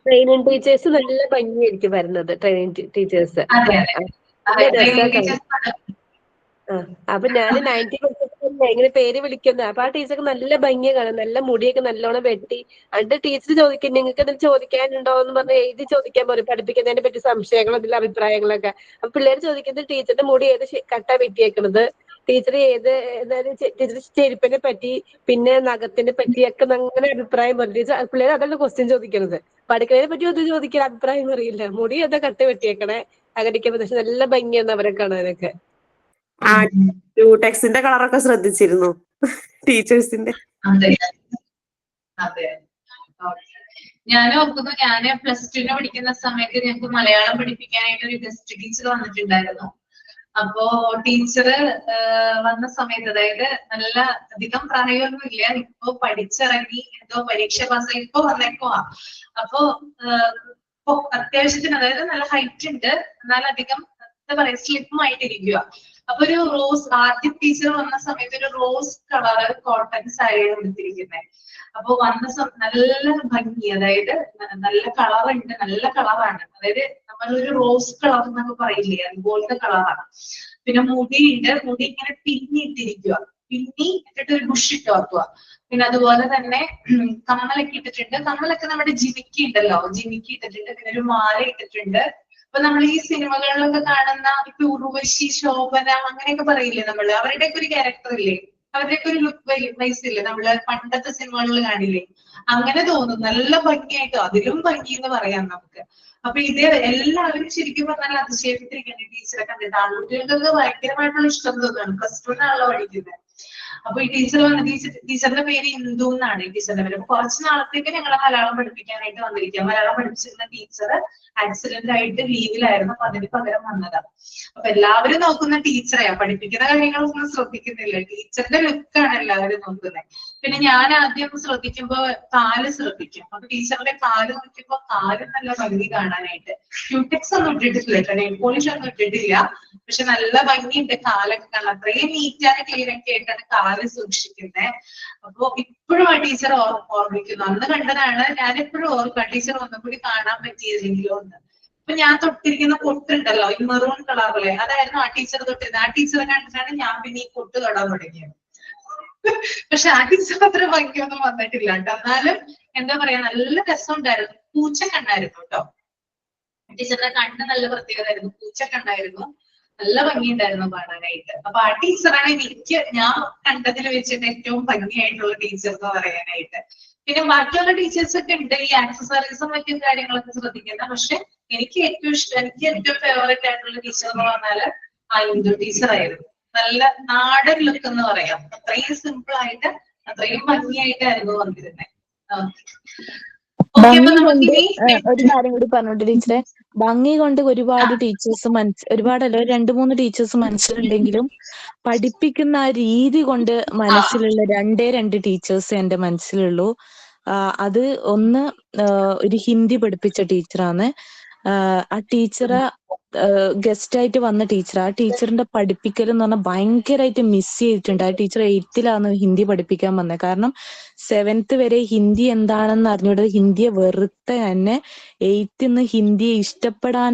ട്രെയിനിങ് ടീച്ചേഴ്സ് നല്ല ഭംഗിയായിരിക്കും വരുന്നത്. ട്രെയിനിങ് ടീച്ചേഴ്സ് അപ്പൊ ഞാൻ 90% എങ്ങനെ പേര് വിളിക്കുന്നത്. അപ്പൊ ആ ടീച്ചർക്ക് നല്ല ഭംഗിയെ കാണാം, നല്ല മുടിയൊക്കെ നല്ലോണം വെട്ടി. എന്നിട്ട് ടീച്ചർ ചോദിക്കും നിങ്ങൾക്ക് എന്തെങ്കിലും ചോദിക്കാനുണ്ടോ എന്ന് പറഞ്ഞ് എഴുതി ചോദിക്കാൻ പറയും, പഠിപ്പിക്കുന്നതിനെ പറ്റി സംശയങ്ങൾ, അതിലെ അഭിപ്രായങ്ങളൊക്കെ. അപ്പൊ പിള്ളേർ ചോദിക്കുന്നത് ടീച്ചറിന്റെ മുടി ഏത് കട്ടാ വെട്ടിയേക്കുന്നത്, ടീച്ചർ ടീച്ചർ ചെരുപ്പിനെ പറ്റി, പിന്നെ നഖത്തിനെ പറ്റിയൊക്കെ അങ്ങനെ അഭിപ്രായം പറയും. പിള്ളേർ അതല്ല ക്വസ്റ്റ്യൻ ചോദിക്കുന്നത്, പഠിക്കുന്നതിനെ പറ്റി ഒന്നും ചോദിക്കാൻ അഭിപ്രായം അറിയില്ല. മുടി ഏതാ കട്ട വെട്ടിയേക്കണേ അങ്ങനെയൊക്കെ. പക്ഷെ നല്ല ഭംഗിയാണ് അവരെ കാണാനൊക്കെ. ആ ക്യൂടെക്സിന്റെ കളറൊക്കെ ശ്രദ്ധിച്ചിരുന്നു ടീച്ചേഴ്സിന്റെ? അതെ അതെ. ഞാൻ ഓർക്കുന്നു, ഞാന് +2 പഠിക്കുന്ന സമയത്ത് ഞങ്ങൾക്ക് മലയാളം പഠിപ്പിക്കാനായിട്ട് ഒരു ഗസ്റ്റ് ടീച്ചർ വന്നിട്ടുണ്ടായിരുന്നു. അപ്പോ ടീച്ചർ വന്ന സമയത്ത്, അതായത് നല്ല അധികം പ്രായമൊന്നുമില്ല, ഇപ്പൊ പഠിച്ചിറങ്ങി എന്തോ പരീക്ഷ പാസ്സായി ഇപ്പൊ വന്നേക്കുവാ. അപ്പോ അത്യാവശ്യത്തിന്, അതായത് നല്ല ഹൈറ്റ് ഉണ്ട്, എന്നാൽ അധികം എന്താ പറയാ സ്ലിം ആയിട്ടിരിക്കുക. അപ്പൊ ഒരു റോസ്, ആദ്യം ടീച്ചർ വന്ന സമയത്ത് ഒരു റോസ് കളർ കോട്ടൺ സാരിയാണ് എടുത്തിരിക്കുന്നത്. അപ്പൊ വന്ന നല്ല ഭംഗി, അതായത് നല്ല കളർ ഉണ്ട്, നല്ല കളറാണ്, അതായത് നമ്മളൊരു റോസ് കളർ എന്നൊക്കെ പറയില്ലേ, അതുപോലത്തെ കളറാണ്. പിന്നെ മുടിയുണ്ട്, മുടി ഇങ്ങനെ പിന്നിട്ടിരിക്കുക, പിന്നി ഇട്ടിട്ട് ഒരു ബുഷ് ഇട്ട് വെക്കുക. പിന്നെ അതുപോലെ തന്നെ കമ്മലൊക്കെ ഇട്ടിട്ടുണ്ട്. കമ്മലൊക്കെ നമ്മുടെ ജിമിക്കി ഉണ്ടല്ലോ, ജിമിക്കി ഇട്ടിട്ടുണ്ട്. പിന്നെ ഒരു മാല ഇട്ടിട്ടുണ്ട്. അപ്പൊ നമ്മൾ ഈ സിനിമകളിലൊക്കെ കാണുന്ന ഇപ്പൊ ഉർവശി, ശോഭന അങ്ങനെയൊക്കെ പറയില്ലേ നമ്മള്, അവരുടെയൊക്കെ ഒരു ക്യാരക്ടർ ഇല്ലേ, അവരുടെയൊക്കെ ഒരു ലുക്ക് വൈസ് ഇല്ലേ, നമ്മള് പണ്ടത്തെ സിനിമകളിൽ കാണില്ലേ, അങ്ങനെ തോന്നും. നല്ല ഭംഗിയായിട്ടോ, അതിലും ഭംഗി എന്ന് പറയാം നമുക്ക്. അപ്പൊ ഇത് എല്ലാവരും ശരിക്കും പറഞ്ഞാൽ അതിശയിപ്പിച്ചിരിക്കുന്നു ടീച്ചറെ കണ്ടിട്ട്. ആൺകുട്ടികൾക്കൊക്കെ ഭയങ്കരമായിട്ടുള്ള ഇഷ്ടം തോന്നുന്നു. +2 ആണല്ലോ പഠിക്കുന്നത്. അപ്പൊ ഈ ടീച്ചറിന്റെ പേര് ഇന്ദു എന്നാണ് ഈ ടീച്ചറിന്റെ പേര്. അപ്പൊ കുറച്ച് നാളത്തേക്ക് ഞങ്ങളെ മലയാളം പഠിപ്പിക്കാനായിട്ട് വന്നിരിക്കുക. മലയാളം പഠിപ്പിച്ചിരുന്ന ടീച്ചർ ആക്സിഡന്റ് ആയിട്ട് ലീവിലായിരുന്നു. അപ്പൊ അതിന് പകരം വന്നതാണ്. അപ്പൊ എല്ലാവരും നോക്കുന്ന ടീച്ചറെയാ, പഠിപ്പിക്കുന്ന കാര്യങ്ങളൊന്നും ശ്രദ്ധിക്കുന്നില്ല. ടീച്ചറിന്റെ ലുക്കാണ് എല്ലാവരും നോക്കുന്നത്. പിന്നെ ഞാൻ ആദ്യം ശ്രദ്ധിക്കുമ്പോ കാല് ശ്രദ്ധിക്കും. അപ്പൊ ടീച്ചറിന്റെ കാല് നോക്കിയപ്പോ കാല് നല്ല ഭംഗി കാണാനായിട്ട്. ക്യൂടെക്സ് ഒന്നും ഇട്ടിട്ടില്ല, നെയിൽ പോളിഷ് ഒന്നും ഇട്ടിട്ടില്ല, പക്ഷെ നല്ല ഭംഗിയുണ്ട് കാലൊക്കെ കാണാൻ. അത്രയും നീറ്റ് ആൻഡ് ക്ലീൻ ഒക്കെ ആയിട്ടാണ് കാല് സൂക്ഷിക്കുന്നത്. അപ്പൊ ഇപ്പോഴും ആ ടീച്ചർ ഓർമ്മിക്കുന്നു. അന്ന് കണ്ടതാണ്, ഞാൻ എപ്പോഴും ഓർക്കാം ടീച്ചർ ഒന്നും കൂടി കാണാൻ പറ്റിയതെങ്കിലോ എന്ന്. ഇപ്പൊ ഞാൻ തൊട്ടിരിക്കുന്ന പൊട്ടുണ്ടല്ലോ, ഈ മെറൂൺ കളറിലെ, അതായിരുന്നു ആ ടീച്ചർ തൊട്ടിരുന്നത്. ആ ടീച്ചറെ കണ്ടിട്ടാണ് ഞാൻ പിന്നെ ഈ പൊട്ട് തൊടാൻ തുടങ്ങിയത്. പക്ഷെ ആ ടീച്ചർ അത്ര ഭംഗിയൊന്നും വന്നിട്ടില്ല കേട്ടോ. എന്നാലും എന്താ പറയാ, നല്ല രസമുണ്ടായിരുന്നു. പൂച്ചക്കണ്ണായിരുന്നു കേട്ടോ ടീച്ചറിന്റെ കണ്ണ്, നല്ല പ്രത്യേകതയായിരുന്നു. പൂച്ചക്കണ്ണായിരുന്നു, നല്ല ഭംഗിയുണ്ടായിരുന്നു കാണാനായിട്ട്. അപ്പൊ ആ ടീച്ചറാണ് ഞാൻ കണ്ടതിൽ വെച്ചിട്ട് ഏറ്റവും ഭംഗിയായിട്ടുള്ള ടീച്ചർ എന്ന് പറയാനായിട്ട്. പിന്നെ ബാക്കിയുള്ള ടീച്ചേഴ്സ് ഒക്കെ ഉണ്ട് ഈ ആക്സസറീസും മറ്റും കാര്യങ്ങളൊക്കെ ശ്രദ്ധിക്കുന്നത്. പക്ഷെ എനിക്ക് ഏറ്റവും ഫേവറേറ്റ് ആയിട്ടുള്ള ടീച്ചർ എന്ന് പറഞ്ഞാല് ആ ഇന്ദു ടീച്ചർ ആയിരുന്നു. നല്ല നാടൻ ലുക്ക് എന്ന് പറയാം. അത്രയും സിമ്പിൾ ആയിട്ട് അത്രയും ഭംഗിയായിട്ടായിരുന്നു വന്നിരുന്നത്. ഭംഗി കൊണ്ട് ഒരു കാര്യം കൂടി പറഞ്ഞോട്ടെ ടീച്ചറെ, ഭംഗി കൊണ്ട് ഒരുപാട് ടീച്ചേഴ്സ് ഒരുപാടല്ല, 2-3 ടീച്ചേഴ്സ് മനസ്സിലുണ്ടെങ്കിലും പഠിപ്പിക്കുന്ന ആ രീതി കൊണ്ട് മനസ്സിലുള്ള 2 ടീച്ചേഴ്സ് എന്റെ മനസ്സിലുള്ളൂ. അത് ഒന്ന് ഒരു ഹിന്ദി പഠിപ്പിച്ച ടീച്ചറാണ്. ആ ടീച്ചറെ ഗസ്റ്റ് ആയിട്ട് വന്ന ടീച്ചർ. ആ ടീച്ചറിന്റെ പഠിപ്പിക്കൽ എന്ന് പറഞ്ഞാൽ ഭയങ്കരമായിട്ട് മിസ് ചെയ്തിട്ടുണ്ട്. ആ ടീച്ചർ 8th ഹിന്ദി പഠിപ്പിക്കാൻ വന്നത്. കാരണം 7th വരെ ഹിന്ദി എന്താണെന്ന് അറിഞ്ഞൂടെ, ഹിന്ദിയെ വെറുത്ത എന്നെ 8th ഹിന്ദിയെ ഇഷ്ടപ്പെടാൻ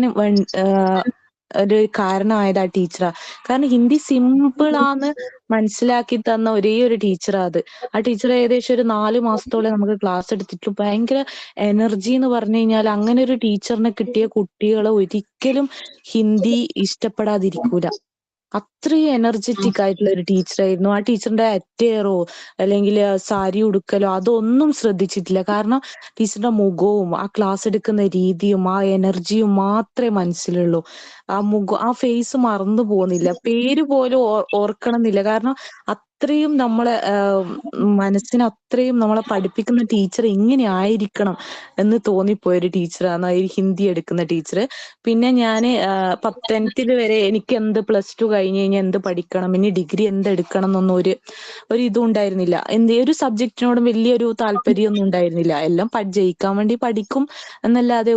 ഒരു കാരണമായത് ആ ടീച്ചറാ. കാരണം ഹിന്ദി സിമ്പിൾ ആന്ന് മനസ്സിലാക്കി തന്ന ഒരേ ഒരു ടീച്ചറാ അത്. ആ ടീച്ചർ ഏകദേശം ഒരു 4 മാസത്തോളം നമുക്ക് ക്ലാസ് എടുത്തിട്ട് ഭയങ്കര എനർജി എന്ന് പറഞ്ഞു കഴിഞ്ഞാൽ, അങ്ങനെ ഒരു ടീച്ചറിനെ കിട്ടിയ കുട്ടികളെ ഒരിക്കലും ഹിന്ദി ഇഷ്ടപ്പെടാതിരിക്കൂല. അത്രയും എനർജറ്റിക് ആയിട്ടുള്ള ഒരു ടീച്ചറായിരുന്നു. ആ ടീച്ചറിന്റെ അറ്റയറോ അല്ലെങ്കിൽ സാരി ഉടുക്കലോ അതൊന്നും ശ്രദ്ധിച്ചിട്ടില്ല. കാരണം ടീച്ചറിന്റെ മുഖവും ആ ക്ലാസ് എടുക്കുന്ന രീതിയും ആ എനർജിയും മാത്രമേ മനസ്സിലുള്ളൂ. ആ ഫേസ് മറന്നു പോകുന്നില്ല, പേര് പോലും ഓർക്കണം എന്നില്ല. കാരണം അത്രയും നമ്മളെ മനസ്സിന് അത്രയും നമ്മളെ പഠിപ്പിക്കുന്ന ടീച്ചർ ഇങ്ങനെ ആയിരിക്കണം എന്ന് തോന്നിപ്പോയ ഒരു ടീച്ചറാണ് ഈ ഹിന്ദി എടുക്കുന്ന ടീച്ചർ. പിന്നെ ഞാൻ 10th വരെ എനിക്ക് എന്ത് +2 കഴിഞ്ഞ് കഴിഞ്ഞാൽ എന്ത് പഠിക്കണം, ഇനി ഡിഗ്രി എന്തെടുക്കണം എന്നൊന്നും ഒരു ഇതും ഉണ്ടായിരുന്നില്ല. ഒരു സബ്ജക്റ്റിനോടും വലിയൊരു താല്പര്യമൊന്നും ഉണ്ടായിരുന്നില്ല. എല്ലാം ജയിക്കാൻ വേണ്ടി പഠിക്കും എന്നല്ലാതെ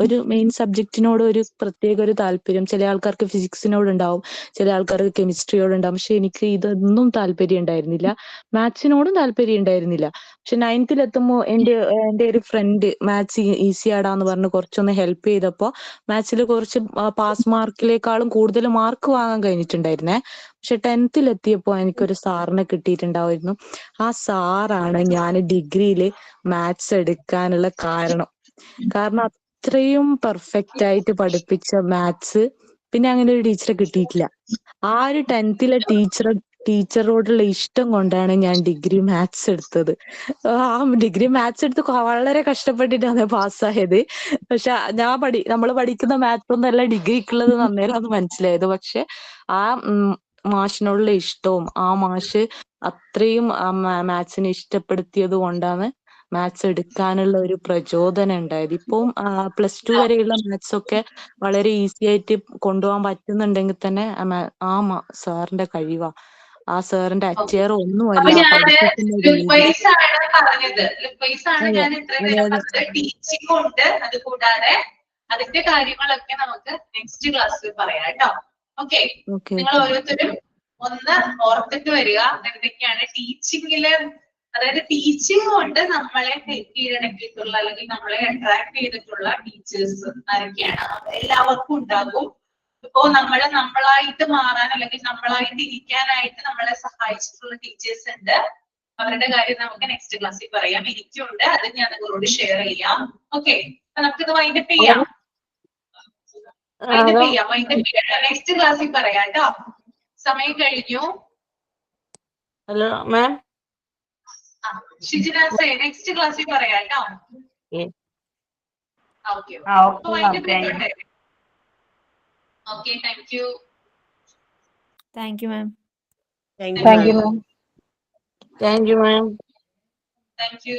ഒരു മെയിൻ സബ്ജക്റ്റിനോട് ഒരു പ്രത്യേക ഒരു താല്പര്യം. ചില ആൾക്കാർക്ക് ഫിസിക്സിനോട് ഉണ്ടാവും, ചില ആൾക്കാർക്ക് കെമിസ്ട്രിയോട് ഉണ്ടാവും. പക്ഷെ എനിക്ക് ഇതൊന്നും താല്പര്യം ഉണ്ടായിരുന്നില്ല. മാത്സിനോടും താല്പര്യം ഉണ്ടായിരുന്നില്ല. പക്ഷെ 9th എത്തുമ്പോൾ എന്റെ ഒരു ഫ്രണ്ട് മാത്സ് ഈസി ആടാന്ന് പറഞ്ഞ് കുറച്ചൊന്ന് ഹെൽപ്പ് ചെയ്തപ്പോ മാത്സിൽ കുറച്ച് പാസ് മാർക്കിലേക്കാളും കൂടുതൽ മാർക്ക് വാങ്ങാൻ കഴിഞ്ഞിട്ടുണ്ടായിരുന്നേ. പക്ഷെ 10th എത്തിയപ്പോ എനിക്കൊരു സാറിനെ കിട്ടിയിട്ടുണ്ടായിരുന്നു. ആ സാറാണ് ഞാൻ ഡിഗ്രിയിൽ മാത്സ് എടുക്കാനുള്ള കാരണം. കാരണം അത്രയും പെർഫെക്റ്റ് ആയിട്ട് പഠിപ്പിച്ച മാത്സ് പിന്നെ അങ്ങനെ ഒരു ടീച്ചറെ കിട്ടിയിട്ടില്ല. ആ ഒരു 10th ടീച്ചറോടുള്ള ഇഷ്ടം കൊണ്ടാണ് ഞാൻ ഡിഗ്രി മാത്സ് എടുത്തത്. ആ ഡിഗ്രി മാത്സ് എടുത്ത് വളരെ കഷ്ടപ്പെട്ടിട്ടാണ് പാസ്സായത്. പക്ഷെ നമ്മൾ പഠിക്കുന്ന മാത്സ് ഒന്നല്ല ഡിഗ്രിക്കുള്ളത് അന്നേരമാണ് മനസ്സിലായത്. പക്ഷെ ആ മാഷിനോടുള്ള ഇഷ്ടവും ആ മാഷ് അത്രയും മാത്സിനെ ഇഷ്ടപ്പെടുത്തിയത് കൊണ്ടാണ് മാത്സ് എടുക്കാനുള്ള ഒരു പ്രചോദനം ഉണ്ടായത്. ഇപ്പം +2 വരെയുള്ള മാത്സ് ഒക്കെ വളരെ ഈസി ആയിട്ട് കൊണ്ടുപോകാൻ പറ്റുന്നുണ്ടെങ്കിൽ തന്നെ ആ സാറിന്റെ കഴിവാ. ആ സാറിന്റെ അച്ചയർ ഒന്നുമല്ല പഠിപ്പിക്കുന്ന രീതി. ടീച്ചിങ് ഉണ്ട്. അത് കൂടാതെ അതിന്റെ കാര്യങ്ങളൊക്കെ നമുക്ക് നെക്സ്റ്റ് ക്ലാസ്സിൽ പറയാം കേട്ടോ. ഓക്കെ, ഓക്കെ നിങ്ങൾ ഓരോരുത്തരും ഒന്ന് ഓർത്തിട്ട് വരിക എന്തൊക്കെയാണ് ടീച്ചിങ്ങില്, അതായത് ടീച്ചിങ് കൊണ്ട് നമ്മളെ കീഴടക്കിയിട്ടുള്ള അല്ലെങ്കിൽ നമ്മളെ അട്രാക്ട് ചെയ്തിട്ടുള്ള ടീച്ചേഴ്സ് ആരൊക്കെയാണ്. എല്ലാവർക്കും ഉണ്ടാകും. ഇപ്പോ നമ്മളായിട്ട് മാറാൻ അല്ലെങ്കിൽ നമ്മളായിട്ട് ഇരിക്കാനായിട്ട് നമ്മളെ സഹായിച്ചിട്ടുള്ള ടീച്ചേഴ്സ് ഉണ്ട്. അവരുടെ കാര്യം നമുക്ക് നെക്സ്റ്റ് ക്ലാസ്സിൽ പറയാം. എനിക്കുണ്ട്, അത് ഞാൻ നിങ്ങളോട് ഷെയർ ചെയ്യാം. ഓക്കെ, അപ്പൊ നമുക്കിത് വൈൻഡപ്പ് ചെയ്യാം. നെക്സ്റ്റ് ക്ലാസ്സിൽ പറയാം കേട്ടോ. സമയം കഴിഞ്ഞു. Hello ma'am. ഷിജിനാസേ നെക്സ്റ്റ് ക്ലാസ്സിൽ പറയാം കേട്ടോ. Okay, okay, thank you. Thank you ma'am. Thank you thank you ma'am. Thank you ma'am. Thank you.